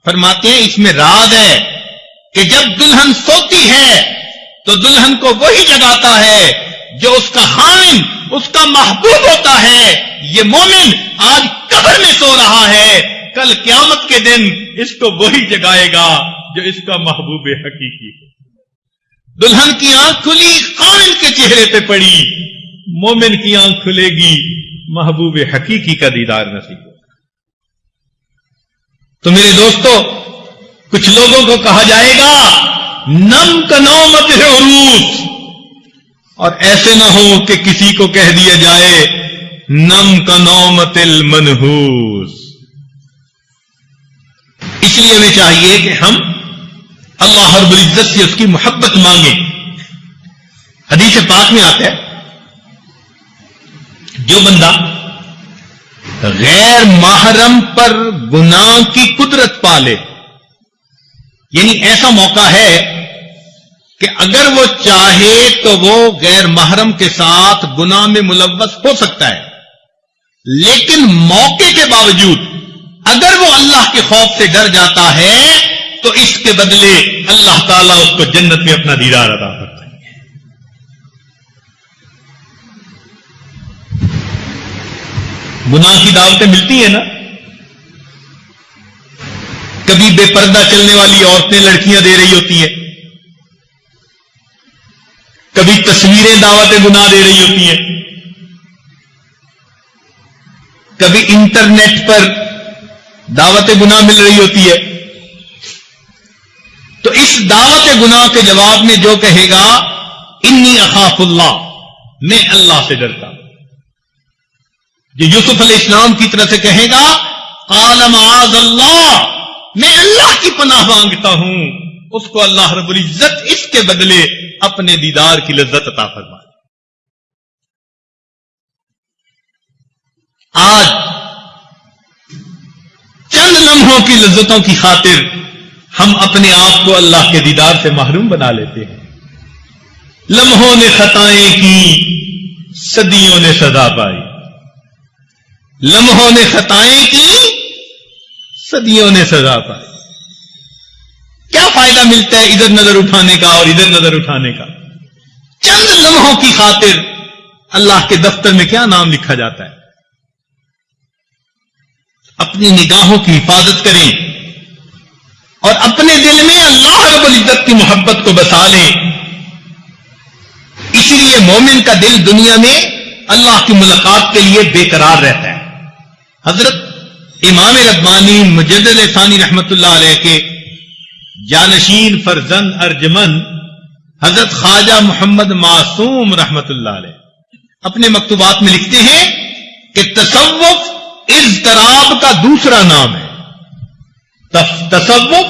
فرماتے ہیں اس میں راز ہے کہ جب دلہن سوتی ہے تو دلہن کو وہی جگاتا ہے جو اس کا خامن، اس کا محبوب ہوتا ہے. یہ مومن آج قبر میں سو رہا ہے، کل قیامت کے دن اس کو وہی جگائے گا جو اس کا محبوب حقیقی ہے. دلہن کی آنکھ کھلی، خامن کے چہرے پہ پڑی، مومن کی آنکھ کھلے گی، محبوب حقیقی کا دیدار نصیب ہوگا. تو میرے دوستو، کچھ لوگوں کو کہا جائے گا نم کا نومت عروس، اور ایسے نہ ہو کہ کسی کو کہہ دیا جائے نم کا نومت المنحوس. اس لیے ہمیں چاہیے کہ ہم اللہ رب العزت سے اس کی محبت مانگیں. حدیث پاک میں آتا ہے جو بندہ غیر محرم پر گناہ کی قدرت پالے، یعنی ایسا موقع ہے کہ اگر وہ چاہے تو وہ غیر محرم کے ساتھ گناہ میں ملوث ہو سکتا ہے، لیکن موقع کے باوجود اگر وہ اللہ کے خوف سے ڈر جاتا ہے تو اس کے بدلے اللہ تعالیٰ اس کو جنت میں اپنا دیدار عطا کرتا ہے. گناہ کی دعوتیں ملتی ہیں نا، کبھی بے پردہ چلنے والی عورتیں لڑکیاں دے رہی ہوتی ہیں، کبھی تصویریں دعوت گناہ دے رہی ہوتی ہیں، کبھی انٹرنیٹ پر دعوت گناہ مل رہی ہوتی ہے. تو اس دعوت گناہ کے جواب میں جو کہے گا انی اخاف اللہ، میں اللہ سے ڈرتا ہوں، جو یوسف علیہ السلام کی طرح سے کہے گا قال معاذ اللہ، میں اللہ کی پناہ مانگتا ہوں، اس کو اللہ رب العزت اس کے بدلے اپنے دیدار کی لذت عطا فرمائے. آج چند لمحوں کی لذتوں کی خاطر ہم اپنے آپ کو اللہ کے دیدار سے محروم بنا لیتے ہیں. لمحوں نے خطائیں کی، صدیوں نے سزا پائی. لمحوں نے خطائیں کی، صدیوں نے سزا پائی. کیا فائدہ ملتا ہے ادھر نظر اٹھانے کا اور ادھر نظر اٹھانے کا؟ چند لمحوں کی خاطر اللہ کے دفتر میں کیا نام لکھا جاتا ہے. اپنی نگاہوں کی حفاظت کریں اور اپنے دل میں اللہ رب العزت کی محبت کو بسا لیں. اسی لیے مومن کا دل دنیا میں اللہ کی ملاقات کے لیے بے قرار رہتا ہے. حضرت امام ربانی مجدد ثانی رحمت اللہ علیہ کے جانشین فرزند ارجمند حضرت خواجہ محمد معصوم رحمت اللہ علیہ اپنے مکتوبات میں لکھتے ہیں کہ تصوف اضطراب کا دوسرا نام ہے. تصوف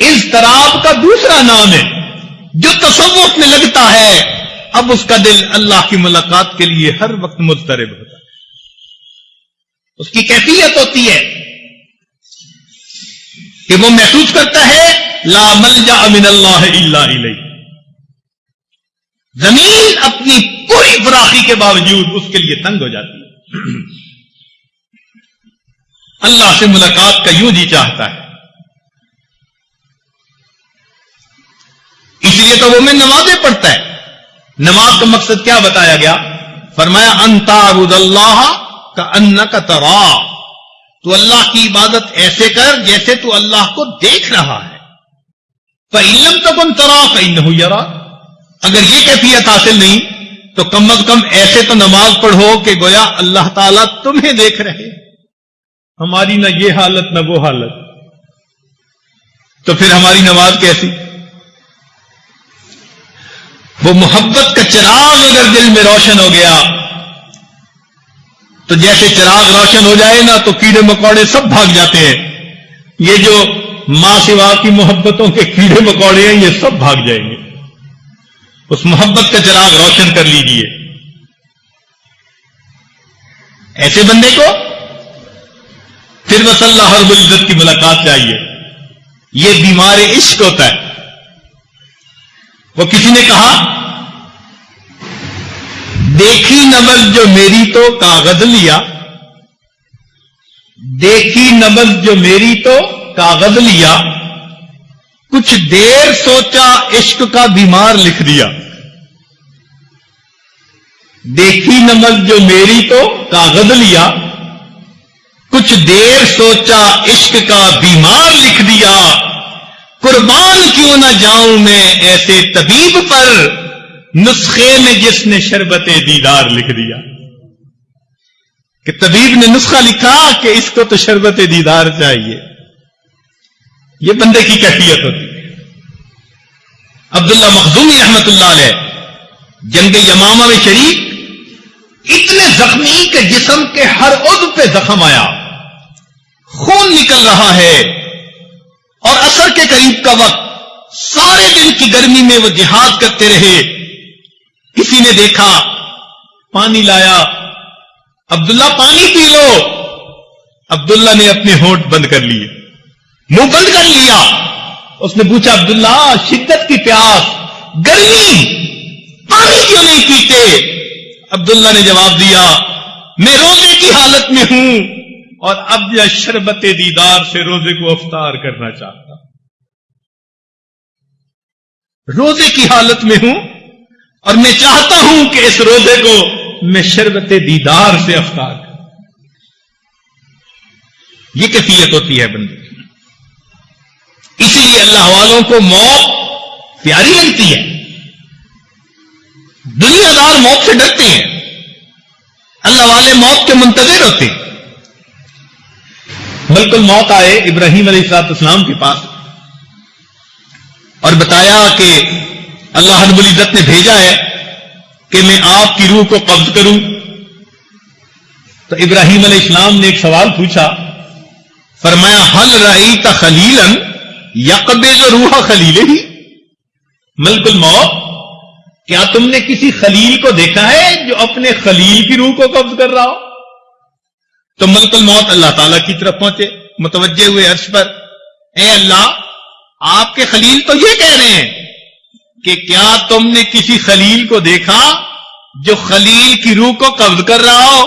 اضطراب کا دوسرا نام ہے. جو تصوف میں لگتا ہے اب اس کا دل اللہ کی ملاقات کے لیے ہر وقت مضطرب ہوتا ہے. اس کی کیفیت ہوتی ہے کہ وہ محسوس کرتا ہے لا ملجأ من اللہ الا الیہ. زمین اپنی پوری فراخی کے باوجود اس کے لیے تنگ ہو جاتی ہے. اللہ سے ملاقات کا یوں جی چاہتا ہے. اس لیے تو وہ میں نمازیں پڑھتا ہے. نماز کا مقصد کیا بتایا گیا؟ فرمایا ان تعبد اللہ کأنک تراہ. تو اللہ کی عبادت ایسے کر جیسے تو اللہ کو دیکھ رہا ہے. فإن لم تکن تراہ فإنہ یراک. اگر یہ کیفیت حاصل نہیں تو کم از کم ایسے تو نماز پڑھو کہ گویا اللہ تعالیٰ تمہیں دیکھ رہے. ہماری نہ یہ حالت نہ وہ حالت، تو پھر ہماری نماز کیسی؟ وہ محبت کا چراغ اگر دل میں روشن ہو گیا تو جیسے چراغ روشن ہو جائے نا تو کیڑے مکوڑے سب بھاگ جاتے ہیں. یہ جو ماں سوا کی محبتوں کے کیڑے مکوڑے ہیں یہ سب بھاگ جائیں گے. اس محبت کا چراغ روشن کر لیجئے. ایسے بندے کو پھر بس اللہ رب العزت کی ملاقات چاہیے. یہ بیمار عشق ہوتا ہے. وہ کسی نے کہا دیکھی نبض جو میری تو کاغذ لیا، دیکھی نبض جو میری تو کاغذ لیا، کچھ دیر سوچا عشق کا بیمار لکھ دیا. دیکھی نبض جو میری تو کاغذ لیا، کچھ دیر سوچا عشق کا بیمار لکھ دیا. قربان کیوں نہ جاؤں میں ایسے طبیب پر، نسخے میں جس نے شربت دیدار لکھ دیا. کہ طبیب نے نسخہ لکھا کہ اس کو تو شربت دیدار چاہیے. یہ بندے کی کیفیت ہوتی ہے. عبداللہ مخزومی رحمت اللہ علیہ جنگ یمامہ میں شریک، اتنے زخمی کہ جسم کے ہر عضو پہ زخم آیا، خون نکل رہا ہے، اور عصر کے قریب کا وقت، سارے دن کی گرمی میں وہ جہاد کرتے رہے. کسی نے دیکھا، پانی لایا، عبداللہ پانی پی لو. عبداللہ نے اپنے ہونٹ بند کر لیے، منہ بند کر لیا. اس نے پوچھا عبداللہ شدت کی پیاس، گرمی، پانی کیوں نہیں پیتے؟ عبداللہ نے جواب دیا میں روزے کی حالت میں ہوں اور اب یا شربت دیدار سے روزے کو افطار کرنا چاہتا ہوں. روزے کی حالت میں ہوں اور میں چاہتا ہوں کہ اس روزے کو میں شربت دیدار سے افطار کروں. یہ کیفیت ہوتی ہے بندے کی. اسی لیے اللہ والوں کو موت پیاری لگتی ہے. دنیا دار موت سے ڈرتے ہیں، اللہ والے موت کے منتظر ہوتے ہیں. ملک الموت آئے ابراہیم علیہ السلام کے پاس اور بتایا کہ اللہ رب العزت نے بھیجا ہے کہ میں آپ کی روح کو قبض کروں. تو ابراہیم علیہ السلام نے ایک سوال پوچھا، فرمایا حل رأیت خلیلا یقبض روح خلیلہ. ملک الموت، کیا تم نے کسی خلیل کو دیکھا ہے جو اپنے خلیل کی روح کو قبض کر رہا ہو؟ تو ملک الموت اللہ تعالیٰ کی طرف پہنچے، متوجہ ہوئے عرش پر، اے اللہ آپ کے خلیل تو یہ کہہ رہے ہیں کہ کیا تم نے کسی خلیل کو دیکھا جو خلیل کی روح کو قبض کر رہا ہو؟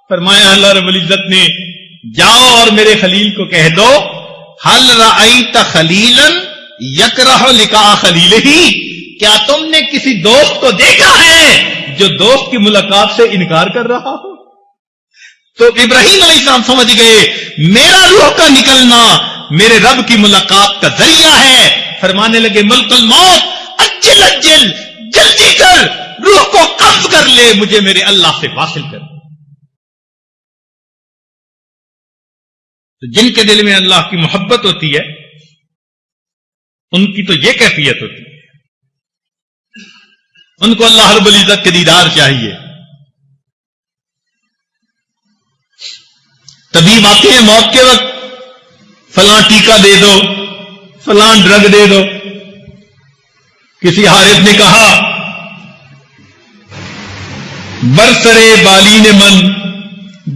فرمایا اللہ رب العزت نے جاؤ اور میرے خلیل کو کہہ دو حل رأیت خلیلا یکرہ لقاء خلیلہ، کیا تم نے کسی دوست کو دیکھا ہے جو دوست کی ملاقات سے انکار کر رہا ہو؟ تو ابراہیم علیہ السلام سمجھ گئے میرا روح کا نکلنا میرے رب کی ملاقات کا ذریعہ ہے. فرمانے لگے ملک الموت اجل اجل، جلدی کر، روح کو قبض کر لے، مجھے میرے اللہ سے واصل کر. تو جن کے دل میں اللہ کی محبت ہوتی ہے ان کی تو یہ کیفیت ہوتی ہے، ان کو اللہ رب العزت کے دیدار چاہیے. طبیب آتے ہیں موت کے وقت، فلاں ٹیکہ دے دو، فلاں ڈرگ دے دو. کسی حارث نے کہا برسرے بالین من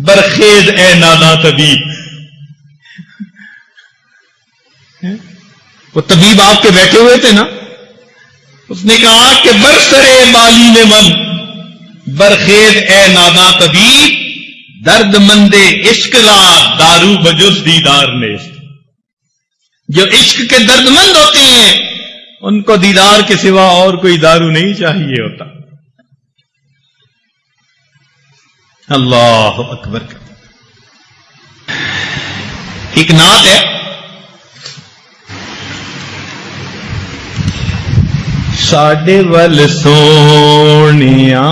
برخیز اے نادا طبیب. وہ طبیب آپ کے بیٹھے ہوئے تھے نا، اس نے کہا کہ برسرے بالین من برخیز اے نادا طبیب، درد مند عشق را دارو بجز دیدار نیست. جو عشق کے درد مند ہوتے ہیں ان کو دیدار کے سوا اور کوئی دارو نہیں چاہیے ہوتا. اللہ اکبر. ایک نعت ہے، ساڈے ول سونیا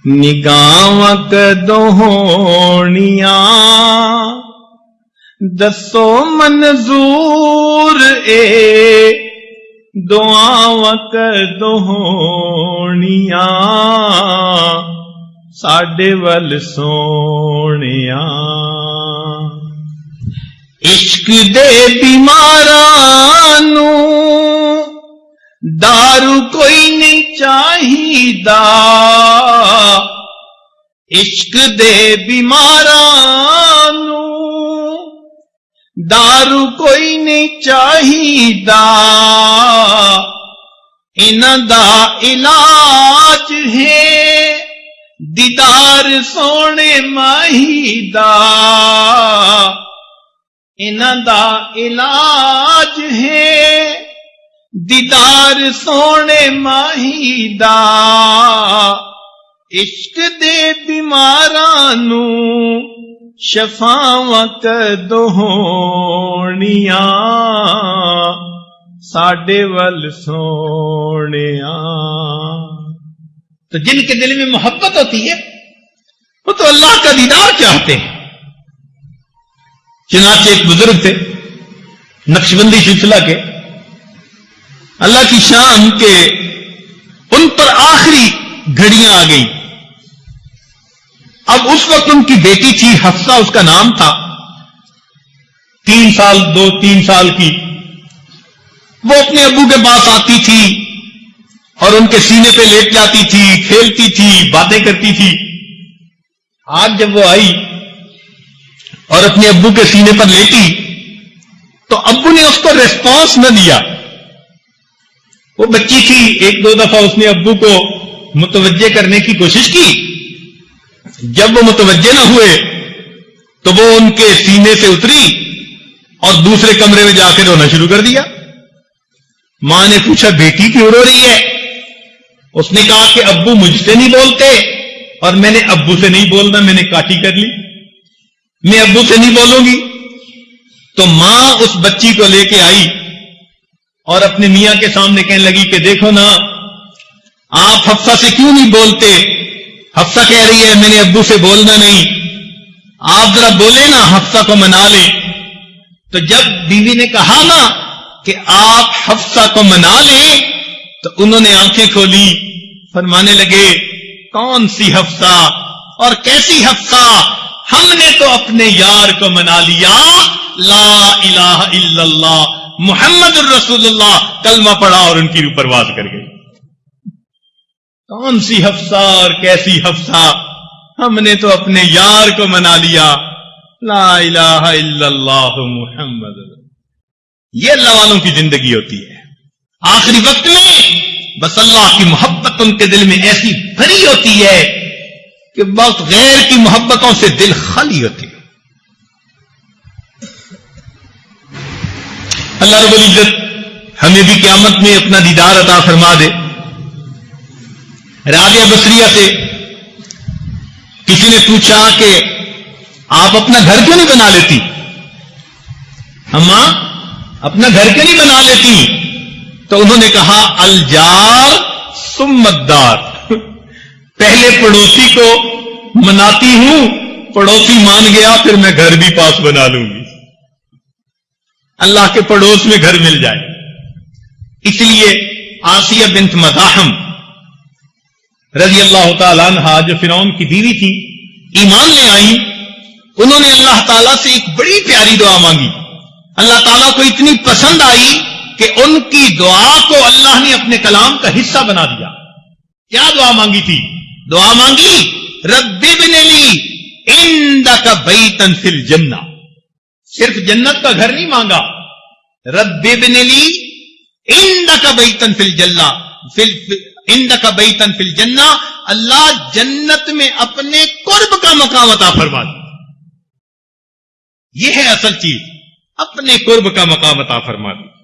نگاواں کدوں ہونیاں، دسو منظور اے دعاواں کدوں ہونیاں، ساڈے ول سونیا. عشق دے بیماراں نوں دارو کوئی نہیں چاہیدا، عشق دے بیماراں نوں دارو کوئی نہیں چاہیدا، انہاں دا علاج ہے دیدار سونے ماہی دا، انہاں دا علاج ہے دیدار سونے ماہی دا. عشق دے بیماراں نوں شفاواں کدوں ہونیاں، ساڈے ول سونیاں. تو جن کے دل میں محبت ہوتی ہے وہ تو اللہ کا دیدار چاہتے ہیں. چنانچہ ایک بزرگ تھے نقشبندی سلسلہ کے، اللہ کی شان کے ان پر آخری گھڑیاں آ گئیں. اب اس وقت ان کی بیٹی تھی حفصہ، اس کا نام تھا، 3 سال کی. وہ اپنے ابو کے پاس آتی تھی اور ان کے سینے پہ لیٹ جاتی تھی، کھیلتی تھی، باتیں کرتی تھی. آج جب وہ آئی اور اپنے ابو کے سینے پر لیٹی تو ابو نے اس کو ریسپانس نہ دیا. وہ بچی تھی، 1-2 دفعہ اس نے ابو کو متوجہ کرنے کی کوشش کی. جب وہ متوجہ نہ ہوئے تو وہ ان کے سینے سے اتری اور دوسرے کمرے میں جا کے رونا شروع کر دیا. ماں نے پوچھا بیٹی کیوں رو رہی ہے؟ اس نے کہا کہ ابو مجھ سے نہیں بولتے اور میں نے ابو سے نہیں بولنا، میں نے کاٹی کر لی، میں ابو سے نہیں بولوں گی. تو ماں اس بچی کو لے کے آئی اور اپنے میاں کے سامنے کہنے لگی کہ دیکھو نا آپ حفصہ سے کیوں نہیں بولتے؟ حفصہ کہہ رہی ہے میں نے ابو سے بولنا نہیں، آپ ذرا بولے نا، حفصہ کو منا لیں. تو جب بیوی نے کہا نا کہ آپ حفصہ کو منا لیں تو انہوں نے آنکھیں کھولی، فرمانے لگے کون سی حفصہ اور کیسی حفصہ؟ ہم نے تو اپنے یار کو منا لیا، لا الہ الا اللہ محمد الرسول اللہ کلمہ پڑھا اور ان کی روح پرواز کر گئی. کون سی حفصہ اور کیسی حفصہ؟ ہم نے تو اپنے یار کو منا لیا، لا الہ الا اللہ محمد. یہ اللہ والوں کی زندگی ہوتی ہے. آخری وقت میں بس اللہ کی محبت ان کے دل میں ایسی بھری ہوتی ہے کہ بہت غیر کی محبتوں سے دل خالی ہوتی ہے. اللہ رب العزت ہمیں بھی قیامت میں اپنا دیدار عطا فرما دے۔ رابعہ بصریہ سے کسی نے پوچھا کہ آپ اپنا گھر کیوں نہیں بنا لیتی؟ اماں اپنا گھر کیوں نہیں بنا لیتی؟ تو انہوں نے کہا الجار ثم الدار، پہلے پڑوسی کو مناتی ہوں، پڑوسی مان گیا پھر میں گھر بھی پاس بنا لوں گی، اللہ کے پڑوس میں گھر مل جائے۔ اس لیے آسیہ بنت مزاحم رضی اللہ تعالیٰ عنہا جو فرعون کی بیوی تھی، ایمان لے آئی، انہوں نے اللہ تعالیٰ سے ایک بڑی پیاری دعا مانگی، اللہ تعالیٰ کو اتنی پسند آئی کہ ان کی دعا کو اللہ نے اپنے کلام کا حصہ بنا دیا۔ کیا دعا مانگی تھی؟ دعا مانگی رب ابن لی عندک بیتا فی الجنہ، صرف جنت کا گھر نہیں مانگا، رب ابن لی عندک بیتا فی الجنہ، عندک بیتا فی الجنہ، اللہ جنت میں اپنے قرب کا مقام عطا فرما دے۔ یہ ہے اصل چیز، اپنے قرب کا مقام عطا فرما دے۔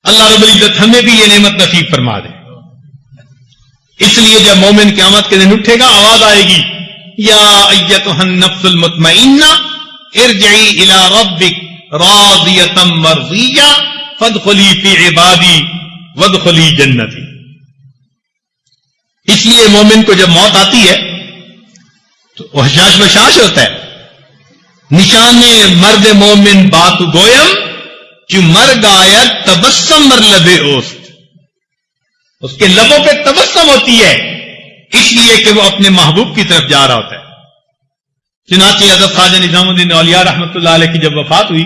اللہ رب العزت ہمیں بھی یہ نعمت نصیب فرما دے۔ اس لیے جب مومن قیامت کے دن اٹھے گا، آواز آئے گی یا ایتھا النفس المطمئنہ ارجعی الی ربک راضیۃ مرضیہ فادخلی فی عبادی وادخلی جنتی۔ اس لیے مومن کو جب موت آتی ہے تو حشاش بشاش ہوتا ہے، نشان مرد مومن بات گویم جو مر گاید تبسم مر لبے اوست، اس کے لبوں پہ تبسم ہوتی ہے، اس لیے کہ وہ اپنے محبوب کی طرف جا رہا ہوتا ہے۔ چنانچہ حضرت خواجہ نظام الدین اولیاء رحمۃ اللہ علیہ کی جب وفات ہوئی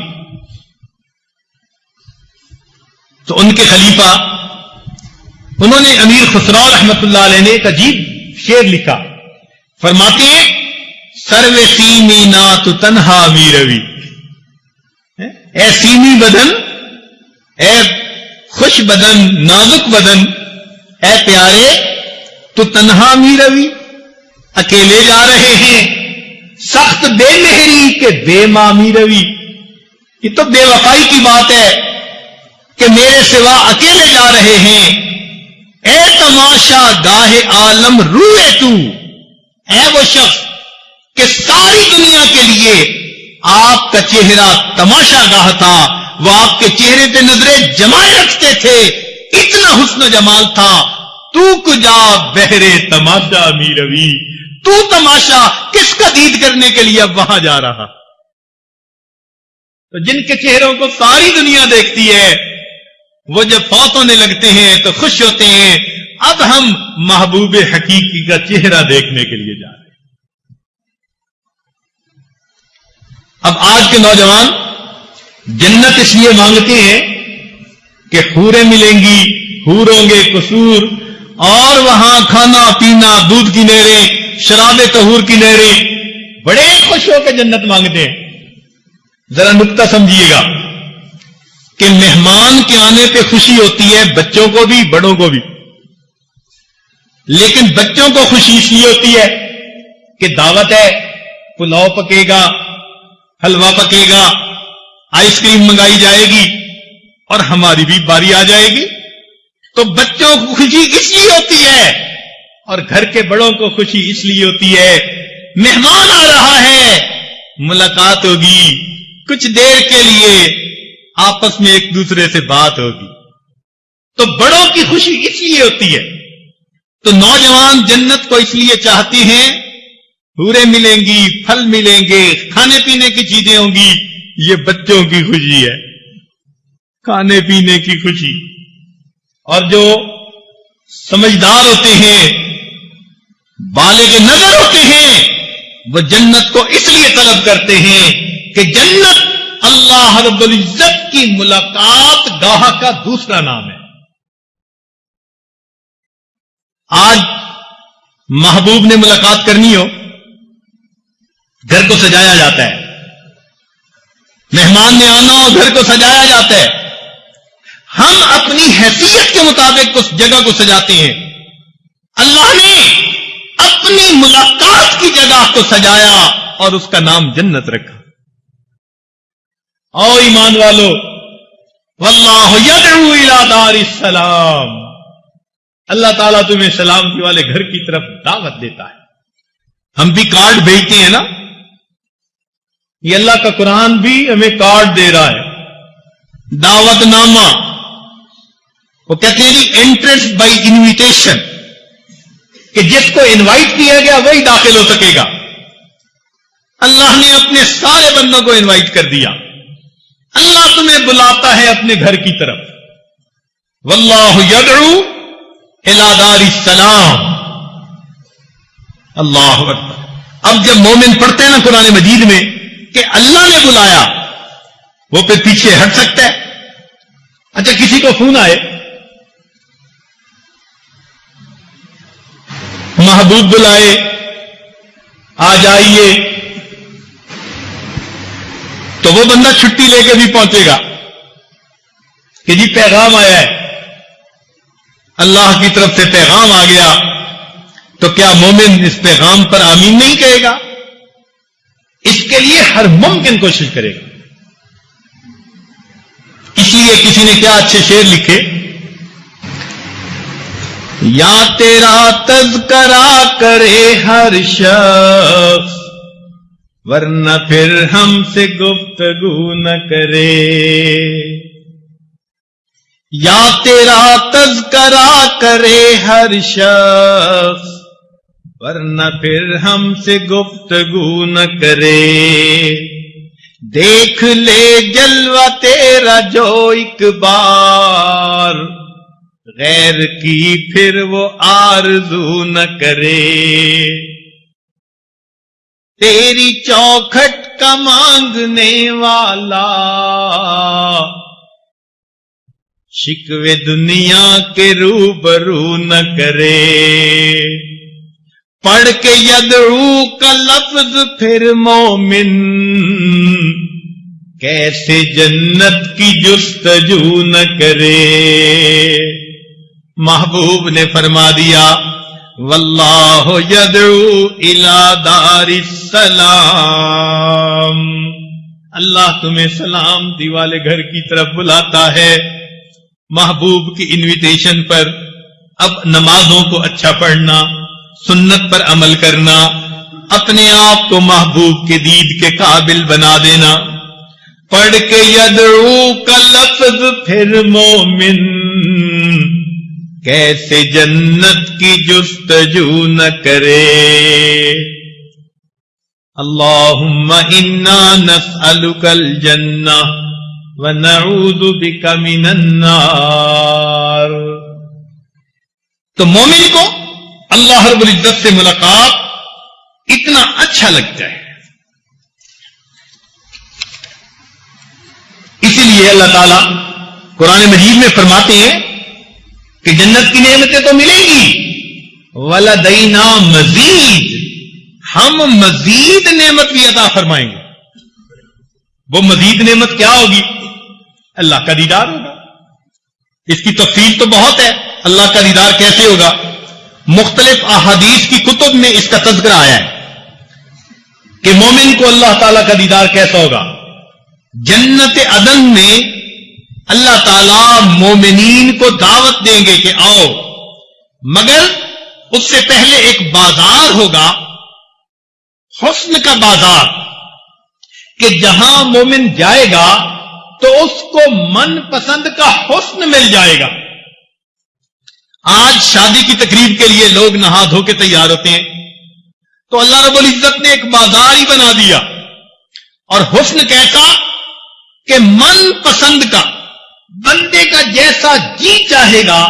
تو ان کے خلیفہ انہوں نے امیر خسرو رحمۃ اللہ علیہ نے ایک عجیب شعر لکھا، فرماتے ہیں سرو سیمی نات تنہا میروی، اے سیمی بدن، اے خوش بدن، نازک بدن، اے پیارے تو تنہا می روی، اکیلے جا رہے ہیں، سخت بے مہری کے بے مامی روی۔ یہ تو بے وفائی کی بات ہے کہ میرے سوا اکیلے جا رہے ہیں۔ اے تماشا گاہ عالم روئے تو، اے وہ شخص کہ ساری دنیا کے لیے آپ کا چہرہ تماشا گاہ تھا، وہ آپ کے چہرے پہ نظریں جمائے رکھتے تھے، اتنا حسن و جمال تھا۔ تو کجا بہرے تماشا می روی، تو تماشا کس کا دید کرنے کے لیے اب وہاں جا رہا؟ تو جن کے چہروں کو ساری دنیا دیکھتی ہے وہ جب فوت ہونے لگتے ہیں تو خوش ہوتے ہیں، اب ہم محبوب حقیقی کا چہرہ دیکھنے کے لیے جا رہے ہیں۔ اب آج کے نوجوان جنت اس لیے مانگتے ہیں کہ حوریں ملیں گی، حور ہوں گے قصور، اور وہاں کھانا پینا، دودھ کی نہریں، شراب طہور کی نہریں، بڑے خوش ہو کے جنت مانگتے ہیں۔ ذرا نکتہ سمجھیے گا کہ مہمان کے آنے پہ خوشی ہوتی ہے بچوں کو بھی بڑوں کو بھی، لیکن بچوں کو خوشی اس لیے ہوتی ہے کہ دعوت ہے، پلاؤ پکے گا، حلوہ پکے گا، آئس کریم منگائی جائے گی اور ہماری بھی باری آ جائے گی، تو بچوں کو خوشی اس لیے ہوتی ہے اور گھر کے بڑوں کو خوشی اس لیے ہوتی ہے مہمان آ رہا ہے، ملاقات ہوگی، کچھ دیر کے لیے آپس میں ایک دوسرے سے بات ہوگی، تو بڑوں کی خوشی اس لیے ہوتی ہے۔ تو نوجوان جنت کو اس لیے چاہتے ہیں، حوریں ملیں گی، پھل ملیں گے، کھانے پینے کی چیزیں ہوں گی، یہ بچوں کی خوشی ہے، کھانے پینے کی خوشی۔ اور جو سمجھدار ہوتے ہیں، بالغ نظر ہوتے ہیں، وہ جنت کو اس لیے طلب کرتے ہیں کہ جنت اللہ رب العزت کی ملاقات گاہ کا دوسرا نام ہے۔ آج محبوب نے ملاقات کرنی ہو، گھر کو سجایا جاتا ہے، مہمان نے آنا ہو، گھر کو سجایا جاتا ہے۔ ہم اپنی حیثیت کے مطابق اس جگہ کو سجاتے ہیں، اللہ نے اپنی ملاقات کی جگہ کو سجایا اور اس کا نام جنت رکھا۔ او ایمان والو واللہ یدعو الی دار السلام، اللہ تعالیٰ تمہیں سلامتی والے گھر کی طرف دعوت دیتا ہے۔ ہم بھی کارڈ بھیجتے ہیں نا، یہ اللہ کا قرآن بھی ہمیں کارڈ دے رہا ہے، دعوت نامہ۔ وہ کہتے ہیں انٹرنس بائی انویٹیشن، کہ جس کو انوائٹ کیا گیا وہی داخل ہو سکے گا۔ اللہ نے اپنے سارے بندوں کو انوائٹ کر دیا۔ اللہ تمہیں بلاتا ہے اپنے گھر کی طرف۔ واللہ یدعو الی دار السلام، اللہ اکبر۔ اب جب مومن پڑھتے ہیں نا قرآن مجید میں کہ اللہ نے بلایا، وہ پھر پیچھے ہٹ سکتا ہے؟ اچھا کسی کو فون آئے محبوب بلائے آ جائیے، تو وہ بندہ چھٹی لے کے بھی پہنچے گا کہ جی پیغام آیا ہے، اللہ کی طرف سے پیغام آ گیا، تو کیا مومن اس پیغام پر آمین نہیں کہے گا؟ اس کے لیے ہر ممکن کوشش کرے گا۔ اس لیے کسی نے کیا اچھے شعر لکھے، یا تیرا تذکرہ کرے ہر شخص، ورنہ پھر ہم سے گفتگو نہ کرے۔ یا تیرا تذکرہ کرے ہر شخص، ورنہ پھر ہم سے گفتگو نہ کرے۔ دیکھ لے جلوہ تیرا جو ایک بار، غیر کی پھر وہ آرزو نہ کرے۔ تیری چوکھٹ کا مانگنے والا، شکوے دنیا کے روبرو نہ کرے۔ پڑھ کے یدعو کا لفظ پھر مومن، کیسے جنت کی جستجو نہ کرے۔ محبوب نے فرما دیا واللہ یدعو الی دار السلام، اللہ تمہیں سلامتی والے گھر کی طرف بلاتا ہے۔ محبوب کی انویٹیشن پر اب نمازوں کو اچھا پڑھنا، سنت پر عمل کرنا، اپنے آپ کو محبوب کے دید کے قابل بنا دینا۔ پڑھ کے یدعو کا لفظ پھر مومن، کیسے جنت کی جستجو نہ کرے۔ اللہم انا نسألک الجنہ ونعوذ بک من النار۔ تو مومن کو اللہ رب العزت سے ملاقات اتنا اچھا لگتا ہے، اسی لیے اللہ تعالیٰ قرآن مجید میں فرماتے ہیں کہ جنت کی نعمتیں تو ملیں گی، وَلَدَيْنَا مزید، ہم مزید نعمت بھی عطا فرمائیں گے۔ وہ مزید نعمت کیا ہوگی؟ اللہ کا دیدار ہوگا۔ اس کی تفصیل تو بہت ہے، اللہ کا دیدار کیسے ہوگا؟ مختلف احادیث کی کتب میں اس کا تذکرہ آیا ہے کہ مومن کو اللہ تعالیٰ کا دیدار کیسا ہوگا۔ جنت عدن میں اللہ تعالیٰ مومنین کو دعوت دیں گے کہ آؤ، مگر اس سے پہلے ایک بازار ہوگا، حسن کا بازار، کہ جہاں مومن جائے گا تو اس کو من پسند کا حسن مل جائے گا۔ آج شادی کی تقریب کے لیے لوگ نہا دھو کے تیار ہوتے ہیں، تو اللہ رب العزت نے ایک بازار ہی بنا دیا، اور حسن کیسا کہ من پسند کا، بندے کا جیسا جی چاہے گا،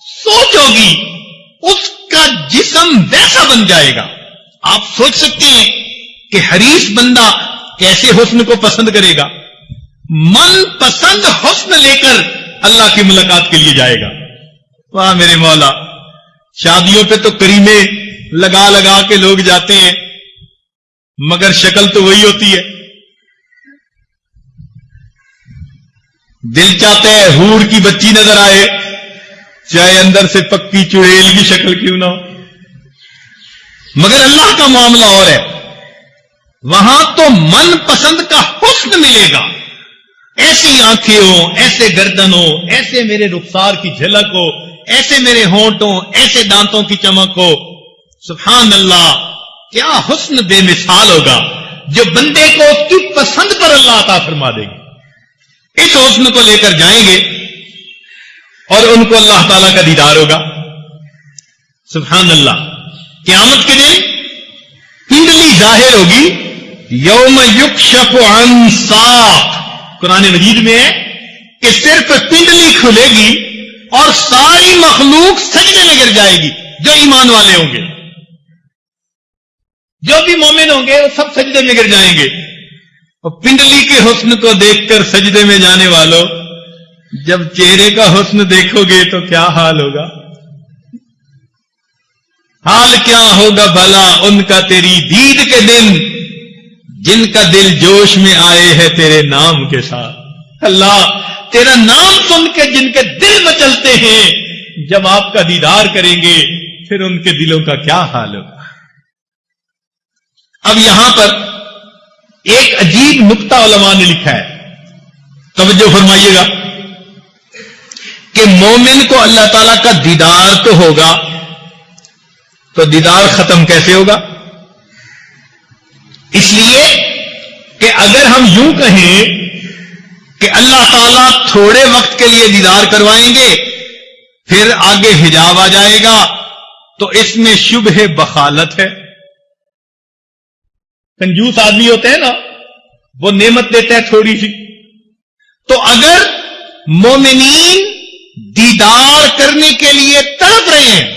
سوچ ہوگی، اس کا جسم ویسا بن جائے گا۔ آپ سوچ سکتے ہیں کہ حریص بندہ کیسے حسن کو پسند کرے گا؟ من پسند حسن لے کر اللہ کی ملاقات کے لیے جائے گا۔ واہ میرے مولا، شادیوں پہ تو کریمے لگا لگا کے لوگ جاتے ہیں، مگر شکل تو وہی ہوتی ہے۔ دل چاہتا ہے حور کی بچی نظر آئے، چاہے اندر سے پکی چڑیل کی شکل کیوں نہ ہو، مگر اللہ کا معاملہ اور ہے، وہاں تو من پسند کا حسن ملے گا، ایسی آنکھیں ہوں، ایسے گردن ہو، ایسے میرے رخسار کی جھلک ہو، ایسے میرے ہونٹ ہوں، ایسے دانتوں کی چمک ہو. سبحان اللہ، کیا حسن بے مثال ہوگا جو بندے کو اس کی پسند پر اللہ عطا فرما دے گی. اس حسن کو لے کر جائیں گے اور ان کو اللہ تعالیٰ کا دیدار ہوگا. سبحان اللہ. قیامت کے دن پنڈلی ظاہر ہوگی. یوم یکشف عن ساق، قرآن مجید میں ہے کہ صرف پنڈلی کھلے گی اور ساری مخلوق سجدے میں گر جائے گی. جو ایمان والے ہوں گے، جو بھی مومن ہوں گے، وہ سب سجدے میں گر جائیں گے. اور پنڈلی کے حسن کو دیکھ کر سجدے میں جانے والوں، جب چہرے کا حسن دیکھو گے تو کیا حال ہوگا؟ حال کیا ہوگا بھلا ان کا تیری دید کے دن، جن کا دل جوش میں آئے ہے تیرے نام کے ساتھ. اللہ، تیرا نام سن کے جن کے دل مچلتے ہیں، جب آپ کا دیدار کریں گے پھر ان کے دلوں کا کیا حال ہوگا؟ اب یہاں پر ایک عجیب نکتہ علماء نے لکھا ہے، توجہ فرمائیے گا کہ مومن کو اللہ تعالیٰ کا دیدار تو ہوگا، تو دیدار ختم کیسے ہوگا؟ اس لیے کہ اگر ہم یوں کہیں کہ اللہ تعالیٰ تھوڑے وقت کے لیے دیدار کروائیں گے پھر آگے حجاب آ جائے گا، تو اس میں شبہ بخالت ہے. کنجوس آدمی ہوتے ہیں نا، وہ نعمت دیتا ہے تھوڑی سی. تو اگر مومنین دیدار کرنے کے لیے تڑپ رہے ہیں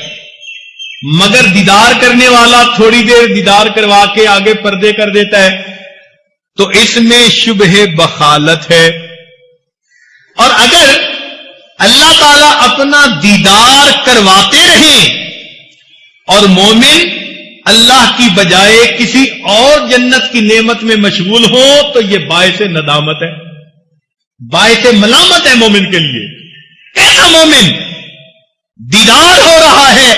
مگر دیدار کرنے والا تھوڑی دیر دیدار کروا کے آگے پردے کر دیتا ہے، تو اس میں شبہ بخالت ہے. اور اگر اللہ تعالیٰ اپنا دیدار کرواتے رہیں اور مومن اللہ کی بجائے کسی اور جنت کی نعمت میں مشغول ہو، تو یہ باعث ندامت ہے، باعث ملامت ہے مومن کے لیے. ایسا مومن دیدار ہو رہا ہے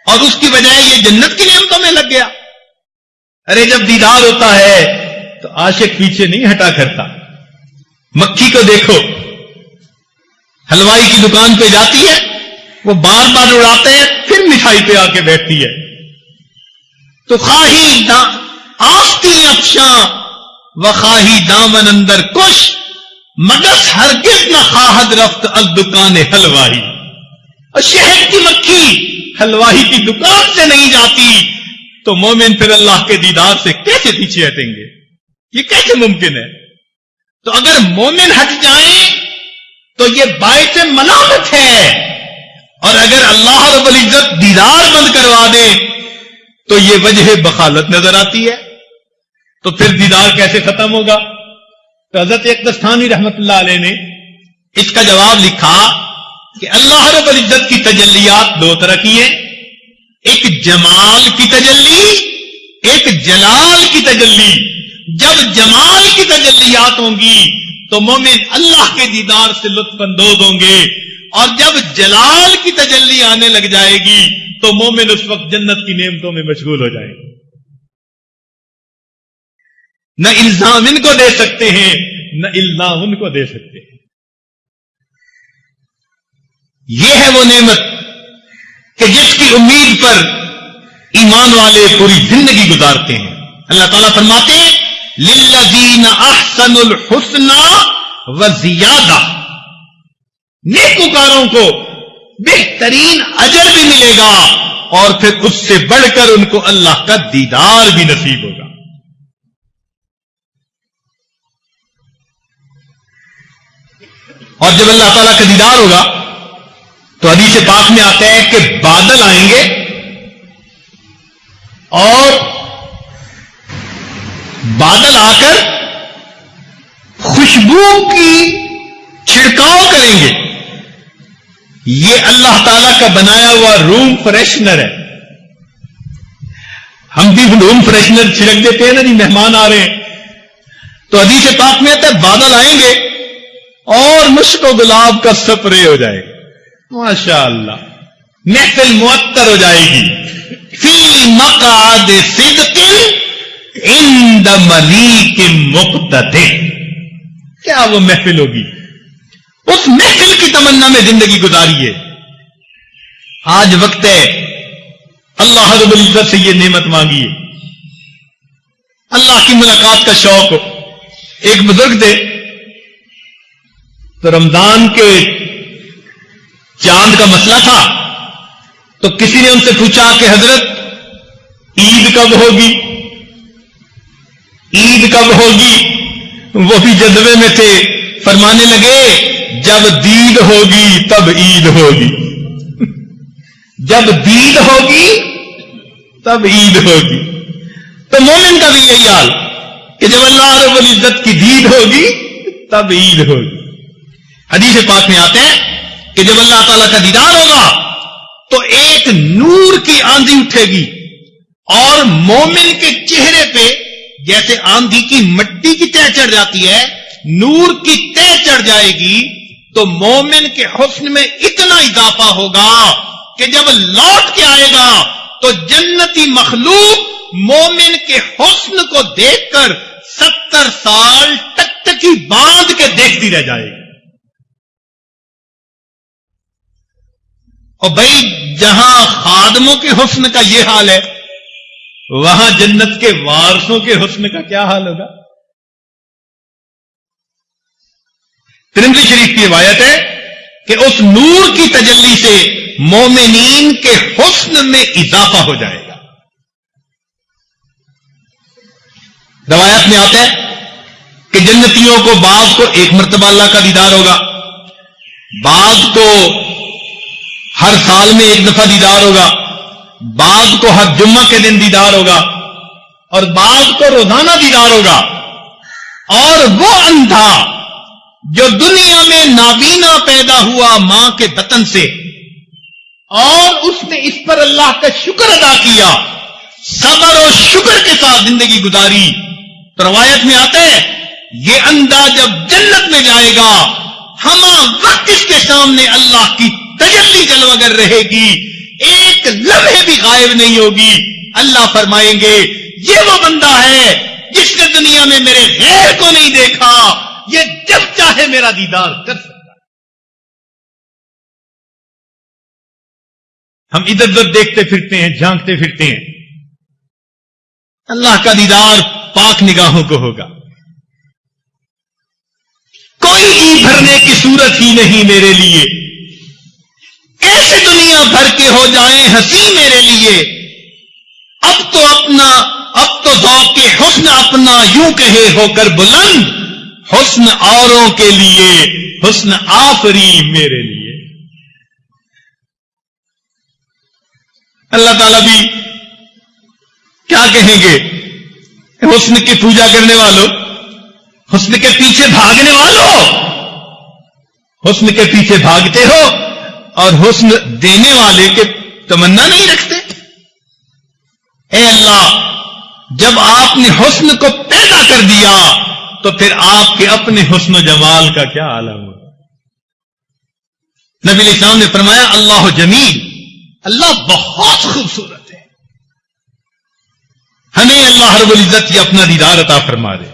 اور اس کی بجائے یہ جنت کی نعمتوں میں لگ گیا. ارے جب دیدار ہوتا ہے تو عاشق پیچھے نہیں ہٹا کرتا. مکھی کو دیکھو، حلوائی کی دکان پہ جاتی ہے، وہ بار بار اڑاتے ہیں، پھر مٹھائی پہ آ کے بیٹھتی ہے. تو خواہی آستی افشاں و خواہی دامن اندر کش، مگس ہرگز نہ خواہد رفت از دکان حلوائی. اور شہد کی مکھی حلوائی کی دکان سے نہیں جاتی، تو مومن پھر اللہ کے دیدار سے کیسے پیچھے ہٹیں گے؟ یہ کیسے ممکن ہے؟ تو اگر مومن ہٹ جائیں تو یہ باعث ملامت ہے، اور اگر اللہ رب العزت دیدار بند کروا دے تو یہ وجہ بخالت نظر آتی ہے. تو پھر دیدار کیسے ختم ہوگا؟ تو حضرت اقدستانی رحمت اللہ علیہ نے اس کا جواب لکھا کہ اللہ رب العزت کی تجلیات دو طرح کی ہیں، ایک جمال کی تجلی، ایک جلال کی تجلی. جب جمال کی تجلیات ہوں گی تو مومن اللہ کے دیدار سے لطف اندوز ہوں گے، اور جب جلال کی تجلی آنے لگ جائے گی تو مومن اس وقت جنت کی نعمتوں میں مشغول ہو جائے گا. نہ الزام ان کو دے سکتے ہیں، نہ الزام ان کو دے سکتے ہیں. یہ ہے وہ نعمت کہ جس کی امید پر ایمان والے پوری زندگی گزارتے ہیں. اللہ تعالیٰ فرماتے ہیں للذین احسنوا الحسنى وزیادہ، نیکوکاروں کو بہترین اجر بھی ملے گا اور پھر اس سے بڑھ کر ان کو اللہ کا دیدار بھی نصیب ہوگا. اور جب اللہ تعالیٰ کا دیدار ہوگا تو حدیث پاک میں آتا ہے کہ بادل آئیں گے اور بادل آ کر خوشبو کی چھڑکاؤ کریں گے. یہ اللہ تعالیٰ کا بنایا ہوا روم فریشنر ہے. ہم بھی روم فریشنر چھڑک دیتے ہیں نا جی، مہمان آ رہے ہیں. تو حدیث پاک میں آتا ہے بادل آئیں گے اور مشک و گلاب کا سپرے ہو جائے گا. ماشاء اللہ، محفل معطر ہو جائے گی. فی مقعد صدق عند ملیک مقتدر، کیا وہ محفل ہوگی؟ اس محفل کی تمنا میں زندگی گزاری ہے. آج وقت ہے اللہ رب العزت سے یہ نعمت مانگیے، اللہ کی ملاقات کا شوق ہو. ایک بزرگ تھے تو رمضان کے چاند کا مسئلہ تھا، تو کسی نے ان سے پوچھا کہ حضرت عید کب ہوگی، عید کب ہوگی؟ وہ بھی جذبے میں تھے، فرمانے لگے جب دید ہوگی تب عید ہوگی. جب دید ہوگی تب عید ہوگی. تو مومن کا بھی یہی حال کہ جب اللہ رب العزت کی دید ہوگی تب عید ہوگی. حدیث پاک میں آتے ہیں کہ جب اللہ تعالیٰ کا دیدار ہوگا تو ایک نور کی آندھی اٹھے گی اور مومن کے چہرے پہ جیسے آندھی کی مٹی کی تہ چڑھ جاتی ہے، نور کی تہ چڑھ جائے گی. تو مومن کے حسن میں اتنا اضافہ ہوگا کہ جب لوٹ کے آئے گا تو جنتی مخلوق مومن کے حسن کو دیکھ کر 70 سال ٹکٹکی باندھ کے دیکھتی رہ جائے گی. اور بھائی جہاں خادموں کے حسن کا یہ حال ہے، وہاں جنت کے وارثوں کے حسن کا کیا حال ہوگا؟ ترمذی شریف کی روایت ہے کہ اس نور کی تجلی سے مومنین کے حسن میں اضافہ ہو جائے گا. روایت میں آتا ہے کہ جنتیوں کو بعض کو ایک مرتبہ اللہ کا دیدار ہوگا، بعض کو ہر سال میں ایک دفعہ دیدار ہوگا، بعض کو ہر جمعہ کے دن دیدار ہوگا، اور بعض کو روزانہ دیدار ہوگا. اور وہ اندھا جو دنیا میں نابینا پیدا ہوا ماں کے بطن سے اور اس نے اس پر اللہ کا شکر ادا کیا، صبر و شکر کے ساتھ زندگی گزاری، تو روایت میں آتا ہے یہ اندھا جب جنت میں جائے گا ہما وقت اس کے سامنے اللہ کی تجلی جلوگر رہے گی، ایک لمحے بھی غائب نہیں ہوگی. اللہ فرمائیں گے یہ وہ بندہ ہے جس نے دنیا میں میرے غیر کو نہیں دیکھا، یہ جب چاہے میرا دیدار کر سکتا ہے. ہم ادھر ادھر دیکھتے پھرتے ہیں، جھانکتے پھرتے ہیں، اللہ کا دیدار پاک نگاہوں کو ہوگا. کوئی جی بھرنے کی صورت ہی نہیں میرے لیے، کیسے دنیا بھر کے ہو جائیں ہنسی میرے لیے. اب تو ذوق کے حسن اپنا یوں کہے ہو کر بلند، حسن اوروں کے لیے حسن آفری میرے لیے. اللہ تعالیٰ بھی کیا کہیں گے؟ حسن کی پوجا کرنے والوں، حسن کے پیچھے بھاگنے والوں، حسن کے پیچھے بھاگتے ہو اور حسن دینے والے کے تمنا نہیں رکھتے. اے اللہ، جب آپ نے حسن کو پیدا کر دیا تو پھر آپ کے اپنے حسن و جمال کا کیا عالم ہو. نبی علیہ السلام نے فرمایا اللہ جمیل، اللہ بہت خوبصورت ہے. ہمیں اللہ رب العزت یہ اپنا دیدار عطا فرما دے.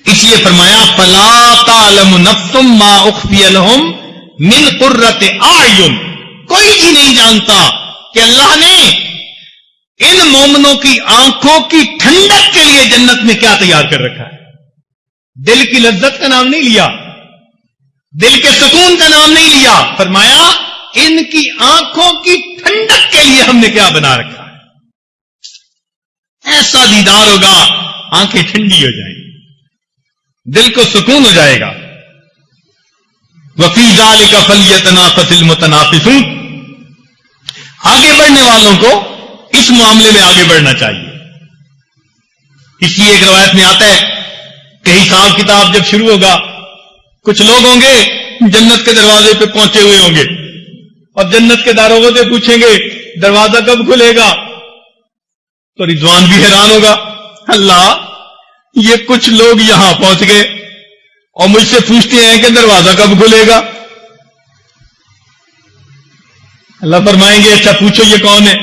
اس لیے فرمایا فلا تعلم نفس ما اخفی لهم من قرۃ اعین. کوئی بھی نہیں جانتا کہ اللہ نے ان مومنوں کی آنکھوں کی ٹھنڈک کے لیے جنت میں کیا تیار کر رکھا ہے. دل کی لذت کا نام نہیں لیا، دل کے سکون کا نام نہیں لیا، فرمایا ان کی آنکھوں کی ٹھنڈک کے لیے ہم نے کیا بنا رکھا ہے. ایسا دیدار ہوگا آنکھیں ٹھنڈی ہو جائیں گی، دل کو سکون ہو جائے گا. وفی ذالک فلیتنافس المتنافسون. آگے بڑھنے والوں کو اس معاملے میں آگے بڑھنا چاہیے. اس لیے ایک روایت میں آتا ہے کہ حساب کتاب جب شروع ہوگا، کچھ لوگ ہوں گے جنت کے دروازے پہ پہنچے ہوئے ہوں گے اور جنت کے داروغوں سے پوچھیں گے دروازہ کب کھلے گا، تو رضوان بھی حیران ہوگا، اللہ یہ کچھ لوگ یہاں پہنچ گئے اور مجھ سے پوچھتے ہیں کہ دروازہ کب کھلے گا. اللہ فرمائیں گے اچھا پوچھو یہ کون ہے.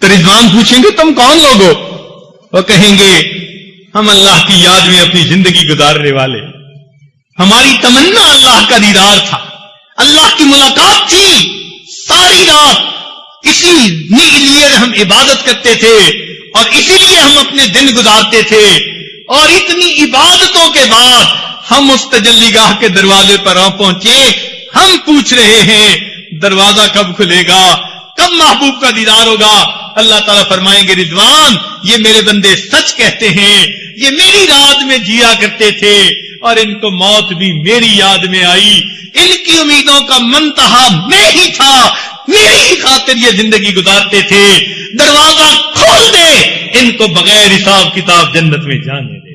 تو رضوان پوچھیں گے تم کون لوگ ہو؟ وہ کہیں گے ہم اللہ کی یاد میں اپنی زندگی گزارنے والے، ہماری تمنا اللہ کا دیدار تھا، اللہ کی ملاقات تھی ساری رات، اسی لیے ہم عبادت کرتے تھے اور اسی لیے ہم اپنے دن گزارتے تھے، اور اتنی عبادتوں کے بعد ہم اس تجلی گاہ کے دروازے پر آ پہنچے، ہم پوچھ رہے ہیں دروازہ کب کھلے گا، کب محبوب کا دیدار ہوگا؟ اللہ تعالیٰ فرمائیں گے رضوان یہ میرے بندے سچ کہتے ہیں، یہ میری یاد میں جیا کرتے تھے اور ان کو موت بھی میری یاد میں آئی، ان کی امیدوں کا منتہا میں ہی تھا، میری ہی خاطر یہ زندگی گزارتے تھے، دروازہ کھول دے، ان کو بغیر حساب کتاب جنت میں جانے دے۔